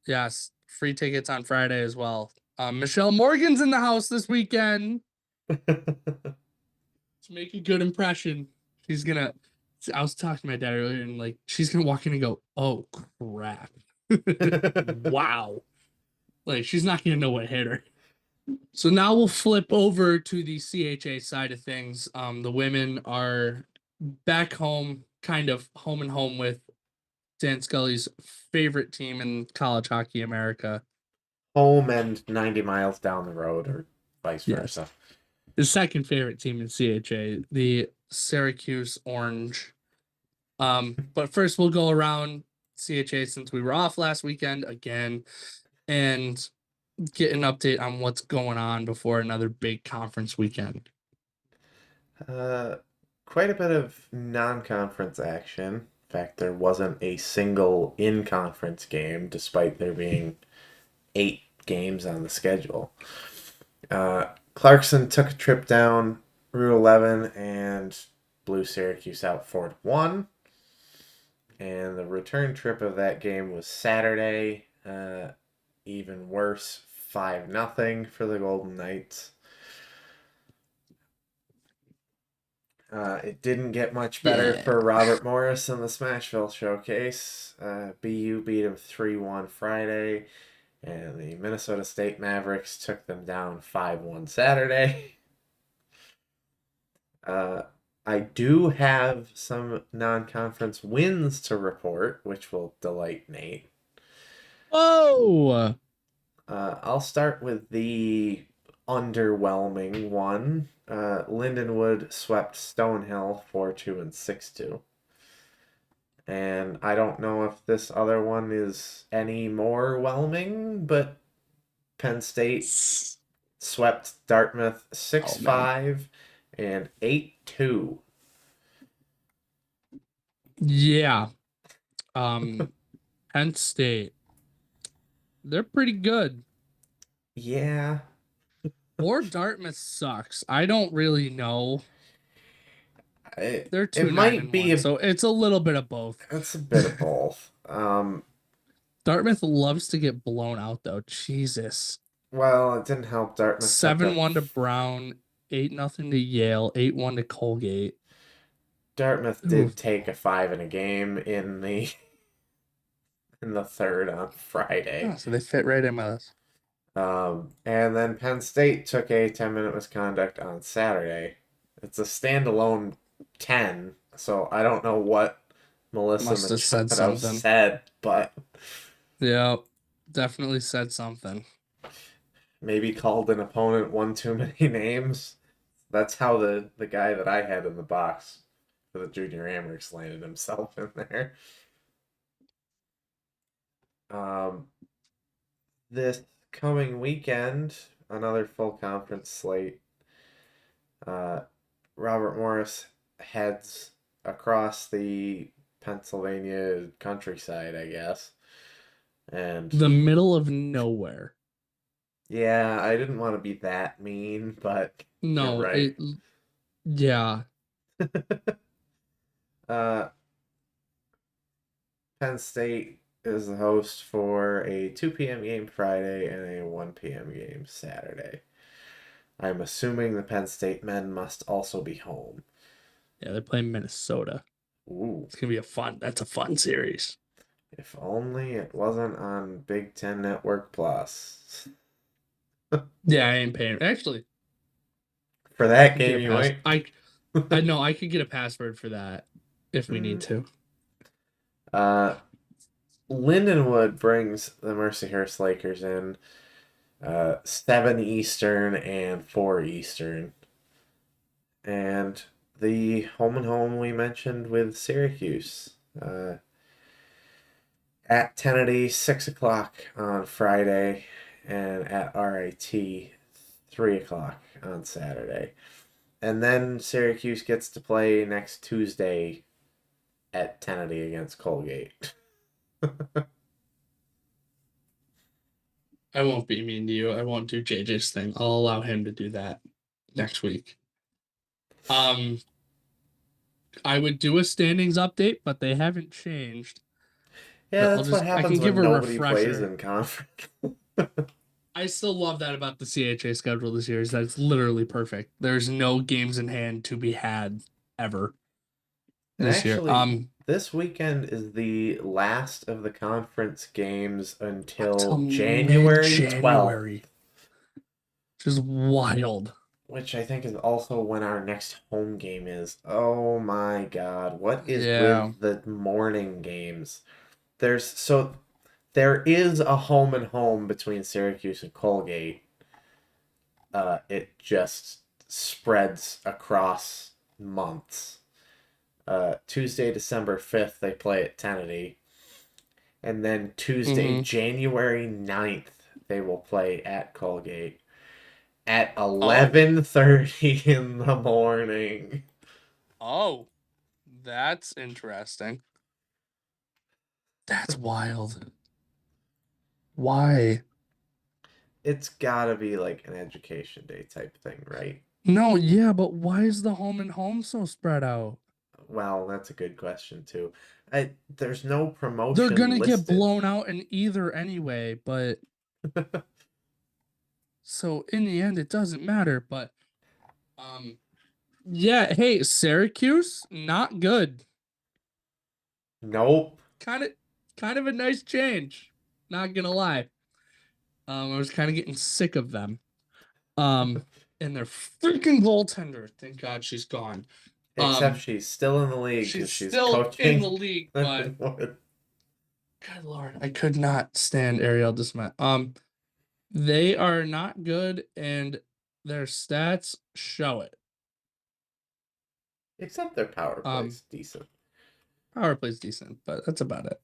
Yes, free tickets on Friday as well. Michelle Morgan's in the house this weekend to make a good impression. She's gonna. I was talking to my dad earlier, and like she's gonna walk in and go, "Oh crap, wow!" Like she's not gonna know what hit her. So now we'll flip over to the CHA side of things. The women are back home, kind of home and home with Dan Scully's favorite team in college hockey America. home and 90 miles down the road, or vice Yes. versa. His second favorite team in CHA, the Syracuse Orange. But first we'll go around CHA since we were off last weekend again and get an update on what's going on before another big conference weekend. Uh, Quite a bit of non-conference action. In fact, there wasn't a single in-conference game, despite there being 8 games on the schedule. Clarkson took a trip down Route 11 and blew Syracuse out 4-1. And the return trip of that game was Saturday. Even worse, 5-0 for the Golden Knights. It didn't get much better Yeah. for Robert Morris in the Smashville Showcase. BU beat him 3-1 Friday, and the Minnesota State Mavericks took them down 5-1 Saturday. I do have some non-conference wins to report, which will delight Nate. Oh, I'll start with the underwhelming one. Lindenwood swept Stonehill 4-2 and 6-2. And I don't know if this other one is any more whelming, but Penn State swept Dartmouth oh man. 6-5 and 8-2. Yeah. Um, Penn State. They're pretty good. Yeah, Or Dartmouth sucks. I don't really know. They're it two nine might and be one, so it's a little bit of both. it's a bit of both. Dartmouth loves to get blown out though. Jesus. Well, it didn't help. Dartmouth took a 7-1 to Brown, 8-0 to Yale, 8-1 to Colgate. Dartmouth Ooh. did take a 5 in a game in the third on Oh, Friday. so they fit right in with us. And then Penn State took a 10-minute misconduct on Saturday. It's a standalone 10, so I don't know what Melissa Must have said Machado something. said, but Yeah, definitely said something. maybe called an opponent one too many names. That's how the guy that I had in the box for the Junior Amerks landed himself in there. Um, this coming weekend, another full conference slate. Uh, Robert Morris heads across the Pennsylvania countryside, I guess. And The middle of nowhere. yeah, I didn't want to be that mean, but you're No, right. yeah. uh, Penn State is the host for a 2 p.m. game Friday and a 1 p.m. game Saturday. I'm assuming the Penn State men must also be home. Yeah, they're playing Minnesota. Ooh, It's gonna be that's a fun series. if only it wasn't on Big Ten Network Plus. Yeah, I ain't paying. Actually, For I that could get game, a you pass. might. I know I could get a password for that if we need Mm. to. uh, Lindenwood brings the Mercyhurst Lakers in 7 Eastern and 4 Eastern. And the home and home we mentioned with Syracuse at Tennessee, 6 o'clock on Friday, and at RIT, 3 o'clock on Saturday. And then Syracuse gets to play next Tuesday at Tennessee against Colgate. I won't be mean to you. I won't do JJ's thing. I'll allow him to do that next week. Um, I would do a standings update, but they haven't changed. Yeah, But that's what I can happens give when a nobody plays refresher. in conference. I still love that about the CHA schedule this year is that it's literally perfect. There's no games in hand to be had ever And this year. actually, this weekend is the last of the conference games Until until January 12th, mid-January, which is wild. which I think is also when our next home game is. Oh my God, what is Yeah. with the morning games? There is a home and home between Syracuse and Colgate. It just spreads across months. Tuesday, December 5th, they play at Tennessee. And then Tuesday, Mm-hmm. January 9th, they will play at Colgate at Oh. 11:30 in the morning. Oh. That's interesting. That's wild. Why? It's gotta be like an education day type thing, right? No, yeah, but why is the home and home so spread out? Well, that's a good question too. There's no They're promotion gonna get listed. blown out in either anyway, but so in the end it doesn't matter, but yeah, hey, Syracuse, not good. Nope. Kind of kind of a nice change. Not gonna lie. I was kind of getting sick of them. Um, and their freaking goaltender. Thank God she's gone. Except Um, she's still in the league she's because she's still in the coaching. league, but good Lord, I could not stand Ariel Desmet. They are not good, and their stats show it. Except their power Um, play's decent. Power play's decent, but that's about it.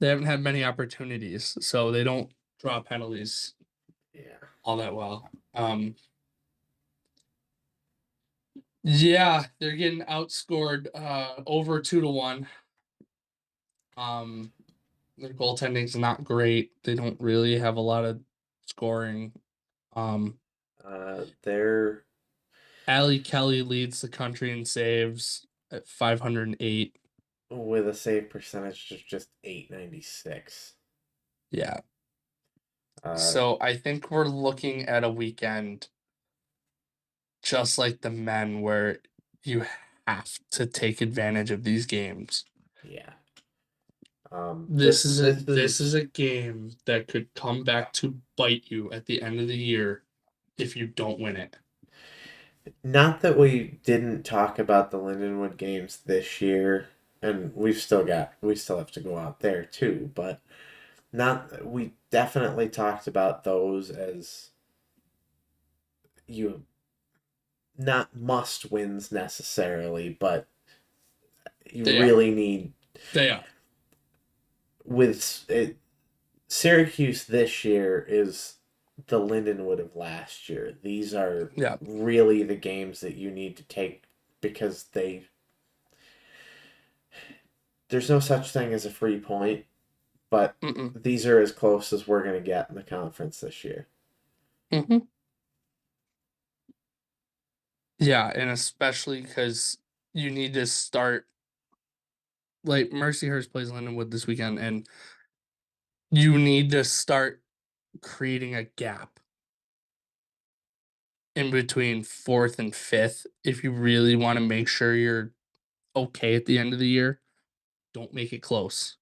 They haven't had many opportunities, so they don't draw penalties Yeah. all that well. Yeah, they're getting outscored over 2-1. Um, their goaltending's not great. They don't really have a lot of scoring. Um, They're Allie Kelly leads the country in saves at 508. with a save percentage of just 896. Yeah. Uh, So I think we're looking at a weekend just like the men where you have to take advantage of these games. yeah. This is a game that could come back to bite you at the end of the year if you don't win it. Not that we didn't talk about the Lindenwood games this year, and we still have to go out there too, but not we definitely talked about those as you not must wins necessarily, but you They are. really need They are. with it. Syracuse this year is the Lindenwood of last year. These are Yeah. really the games that you need to take because there's no such thing as a free point, but Mm-mm. these are as close as we're going to get in the conference this year. Mm-hmm. Yeah, and especially because you need to start like Mercyhurst plays Lindenwood this weekend, and you need to start creating a gap in between fourth and fifth if you really want to make sure you're okay at the end of the year. Don't make it close,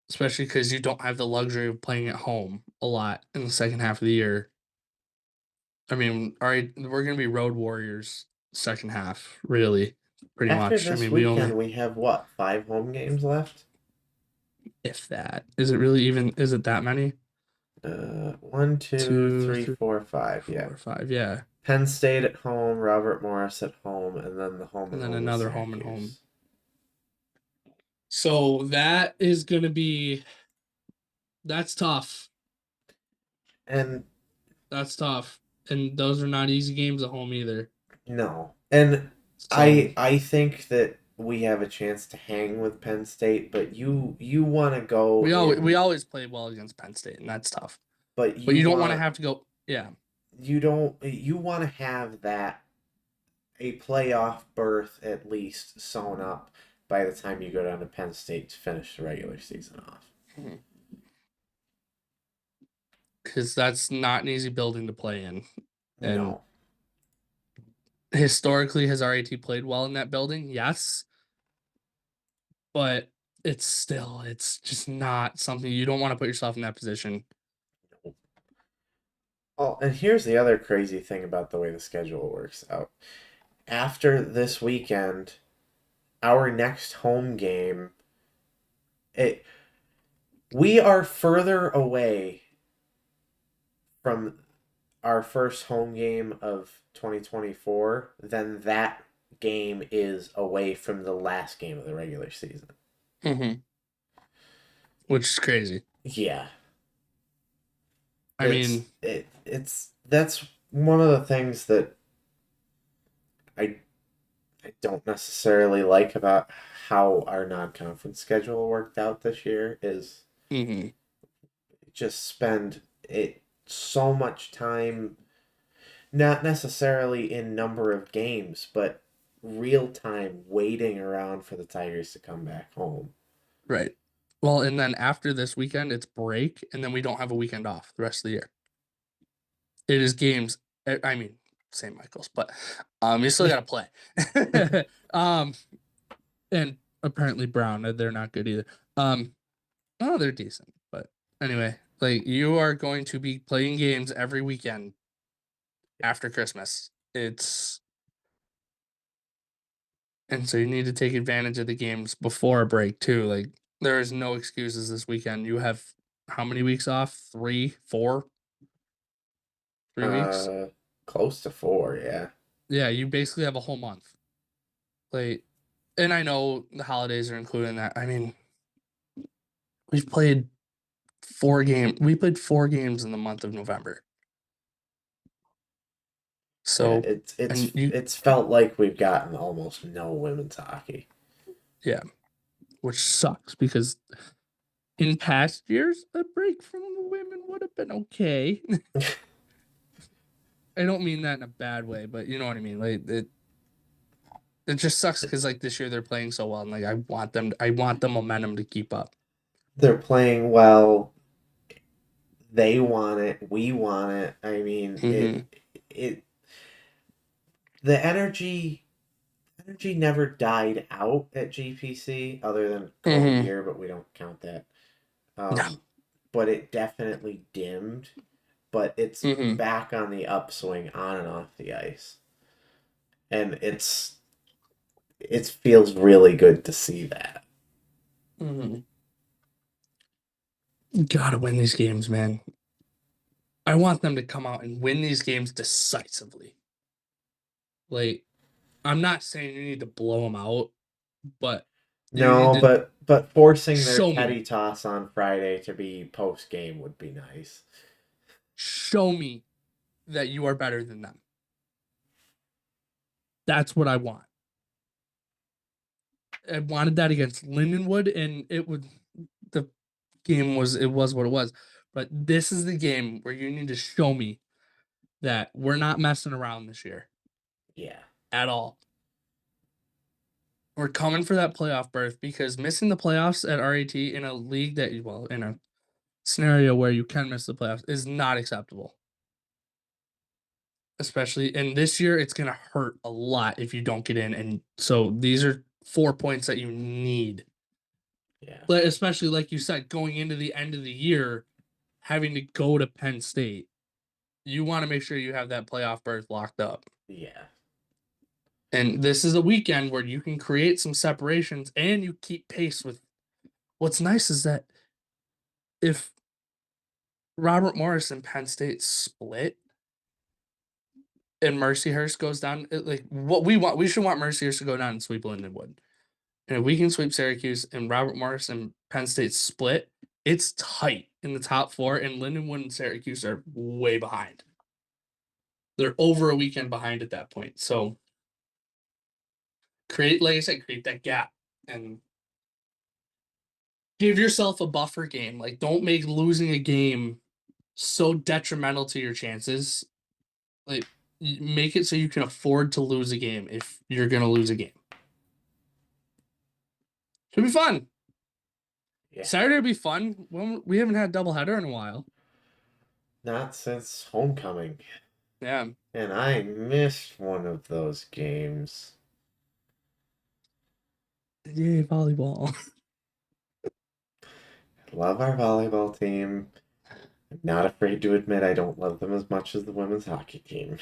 especially because you don't have the luxury of playing at home a lot in the second half of the year. I mean, all right, we're gonna be road warriors second half, really, pretty After much. I this mean, we weekend, only we have what, 5 home games left? if that is it really even is it that many? One, two, Two, three, three, four, five. Yeah. four, five, yeah, Penn State at home, Robert Morris at home, and then the home and and then home with another home and home. Syracuse. So that is gonna be that's tough. And That's tough, and those are not easy games at home either. no. And So I think that we have a chance to hang with Penn State, but you want to go we in, always play well against Penn State, and that's tough. but But you don't want to have to go. Yeah, you want to have that a playoff berth at least sewn up by the time you go down to Penn State to finish the regular season off. because that's not an easy building to play in. And No. historically, has RAT played well in that building? Yes, but it's just not something you don't want to put yourself in that position. Oh, and here's the other crazy thing about the way the schedule works out. After this weekend, our next home game, it we are further away from our first home game of 2024 than that game is away from the last game of the regular season. Mm-hmm. Which is crazy. Yeah. I mean, It's that's one of the things that I I don't necessarily like about how our non-conference schedule worked out this year is mhm. just spend it so much time not necessarily in number of games, but real time waiting around for the Tigers to come back home. Right. Well, and then after this weekend, it's break, and then we don't have a weekend off the rest of the year. It is games. I mean, St. Michael's, but you still got to play. um, and apparently Brown, they're not good either. Oh, they're decent, but anyway, like you are going to be playing games every weekend after Christmas. It's and so you need to take advantage of the games before a break too. Like there is no excuses this weekend. You have how many weeks off? 3, 4, 3 weeks? Uh, Close to 4, yeah. Yeah, you basically have a whole month. Like, and I know the holidays are included in that. I mean, we've played 4 games. We played 4 games in the month of November. Yeah, So, and you, it's felt like we've gotten almost no women's hockey. yeah, which sucks because in past years, a break from the women would have been okay. I don't mean that in a bad way, but you know what I mean. Like it just sucks because like this year they're playing so well, and like I want the momentum to keep up. They're playing well. They want it. We want it. I mean, Mm-hmm. it the energy never died out at GPC other than COVID Mm-hmm. year, but we don't count that. No. Um, but it definitely dimmed. but it's Mm-hmm. back on the upswing on and off the ice. And it feels really good to see that. Mm-hmm. Gotta win these games, man. I want them to come out and win these games decisively. Like, I'm not saying you need to blow them out, but you need No, to but forcing their show me, Teddy toss on Friday to be post game would be nice. show me that you are better than them. That's what I want. I wanted that against Lindenwood, and the game was it was what it was. But this is the game where you need to show me that we're not messing around this year Yeah. at all. We're coming for that playoff berth because missing the playoffs at RAT in a league that well, in a scenario where you can miss the playoffs is not acceptable. Especially and this year it's gonna hurt a lot if you don't get in. And so these are 4 points that you need. Yeah. But especially like you said, going into the end of the year, having to go to Penn State, you want to make sure you have that playoff berth locked up. Yeah. And this is a weekend where you can create some separations and you keep pace with what's nice is that if Robert Morris and Penn State split and Mercyhurst goes down, like what we should want Mercyhurst to go down and sweep Lindenwood. And if we can sweep Syracuse and Robert Morris and Penn State split, it's tight in the top four, and Lindenwood and Syracuse are way behind. They're over a weekend behind at that point. So create, like I said, create that gap and give yourself a buffer game. Like don't make losing a game so detrimental to your chances. Like make it so you can afford to lose a game if you're gonna lose a game. Should be fun. Yeah. Saturday will be fun. Well, we haven't had a doubleheader in a while. Not since homecoming. Yeah. And I missed one of those games. Yay, volleyball. Love our volleyball team. I'm not afraid to admit I don't love them as much as the women's hockey team.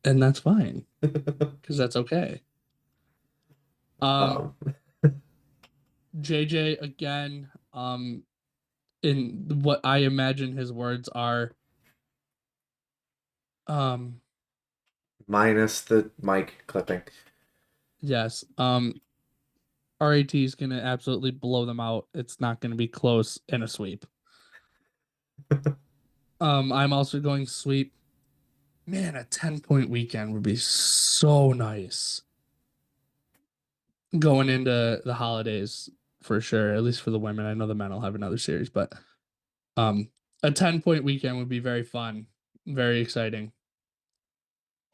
And that's fine. Because that's okay. Um, um, JJ again, in what I imagine his words are, um, minus the mic clipping. yes, RAT is gonna absolutely blow them out. It's not gonna be close in a sweep. I'm also going sweep. Man, a 10-point weekend would be so nice going into the holidays for sure. At least for the women. I know the men will have another series, but um, a 10-point weekend would be very fun, very exciting.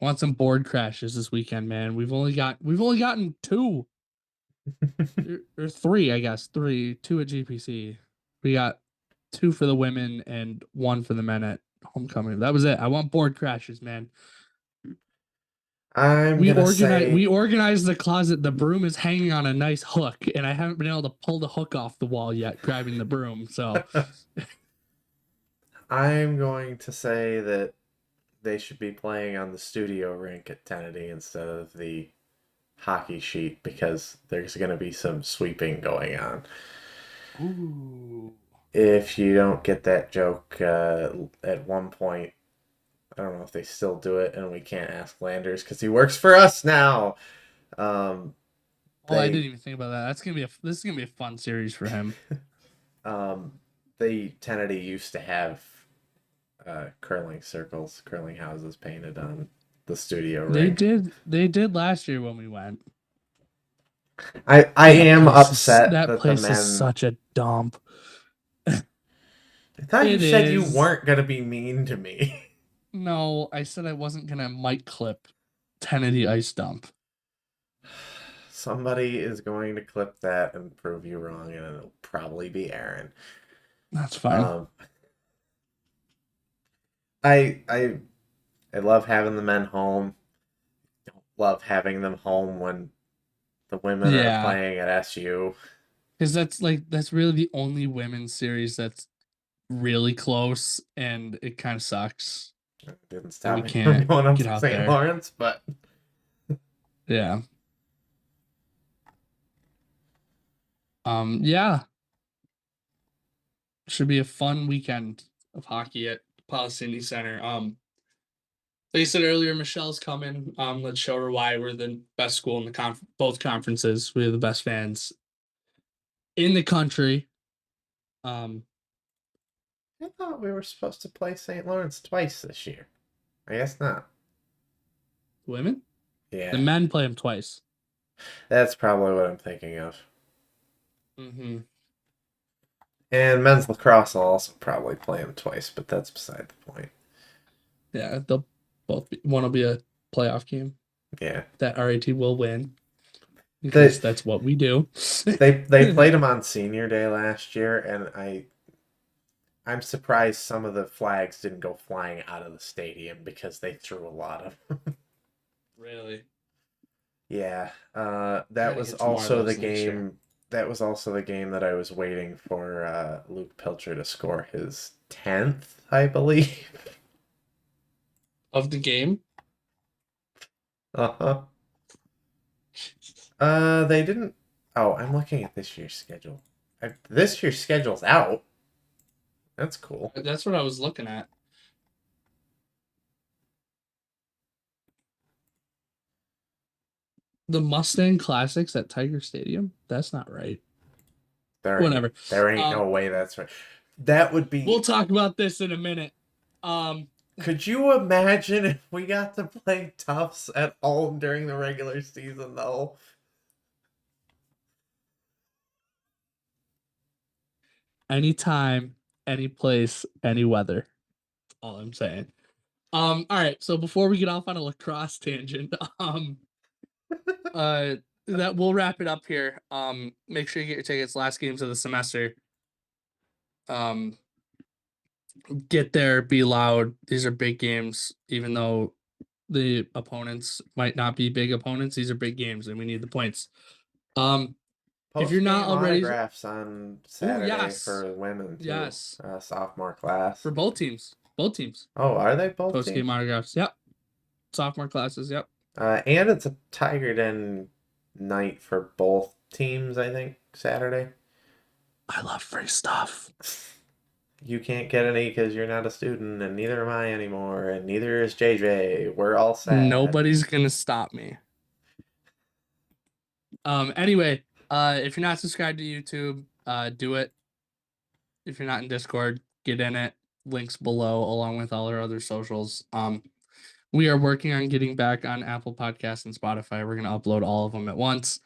I want some board crashes this weekend, man. We've only gotten two or three, I guess. Two at GPC. We got two for the women and one for the men at homecoming. That was it. I want board crashes, man. I'm gonna We say organized the closet. The broom is hanging on a nice hook, and I haven't been able to pull the hook off the wall yet, grabbing the broom. So I'm going to say that they should be playing on the studio rink at Kennedy instead of the hockey sheet because there's going to be some sweeping going on. ooh. If you don't get that joke, at one point, I don't know if they still do it, and we can't ask Landers because he works for us now. Um, Oh, I didn't they even think about that. This is gonna be a fun series for him. um, they Kennedy used to have curling circles, curling houses painted on the studio rink. They did last year when we went. I am upset That that the place is men. such a dump. I thought you It said you is. weren't gonna be mean to me. No, I said I wasn't gonna mic clip Kennedy Ice Dump. Somebody is going to clip that and prove you wrong, and it'll probably be Aaron. That's fine. Um, I I I love having the men home. Don't love having them home when the women are Yeah, playing at SU. because that's really the only women's series that's really close, and it kind of sucks. It didn't that we stop me from can't going up get to out St. there. Lawrence, but Yeah. Yeah. Should be a fun weekend of hockey at Policini Center. Like you said earlier, Michelle's coming. Let's show her why we're the best school in the both conferences. We have the best fans in the country. Um, I thought we were supposed to play St. Lawrence twice this year. I guess not. Women, the Yeah, men play them twice. that's probably what I'm thinking of. Mm-hmm. And men's lacrosse will also probably play them twice, but that's beside the point. Yeah, they'll both be. One will be a playoff game Yeah, that RAT will win they because that's what we do. they played them on Senior Day last year, and I'm surprised some of the flags didn't go flying out of the stadium because they threw a lot of them. Really? Yeah, that Gotta was get some more of also the those next year. game. That was also the game that I was waiting for Luke Pilcher to score his 10th, I believe. Of the game? Uh-huh. They didn't. Oh, I'm looking at this year's schedule. This year's schedule's out. That's cool. That's what I was looking at. The Mustang Classics at Tiger Stadium? That's not right. Whatever. There ain't Um, no way that's right. That would we'll be. talk about this in a minute. Um, Could you imagine if we got to play Tufts at home during the regular season, though? anytime, any place, any weather. That's all I'm saying. All right. So before we get off on a lacrosse tangent, uh, that we'll wrap it up here. Make sure you get your tickets. Last games of the semester. Um, get there, be loud. These are big games, even though the opponents might not be big opponents. These are big games, and we need the points. Um, if you're Post not game already, autographs on oh Saturday yes, for women, too. yes, Sophomore class. for both teams, Oh, are they both post game teams? autographs. Yep, sophomore classes. Yep. And it's a Tiger Den night for both teams, I think, Saturday. I love free stuff. You can't get any because you're not a student, and neither am I anymore, and neither is JJ. We're all sad. Nobody's gonna stop me. Anyway, if you're not subscribed to YouTube, do it. If you're not in Discord, get in it. Links below, along with all our other socials. We are working on getting back on Apple Podcasts and Spotify. We're gonna upload all of them at once.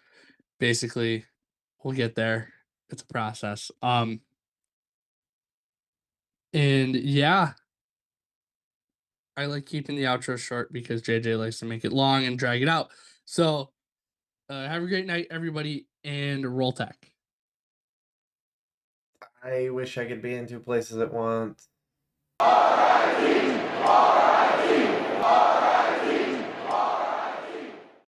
Basically, we'll get there. It's a process. And yeah, I like keeping the outro short because JJ likes to make it long and drag it out. So, have a great night, everybody, and roll tech. I wish I could be in two places at once.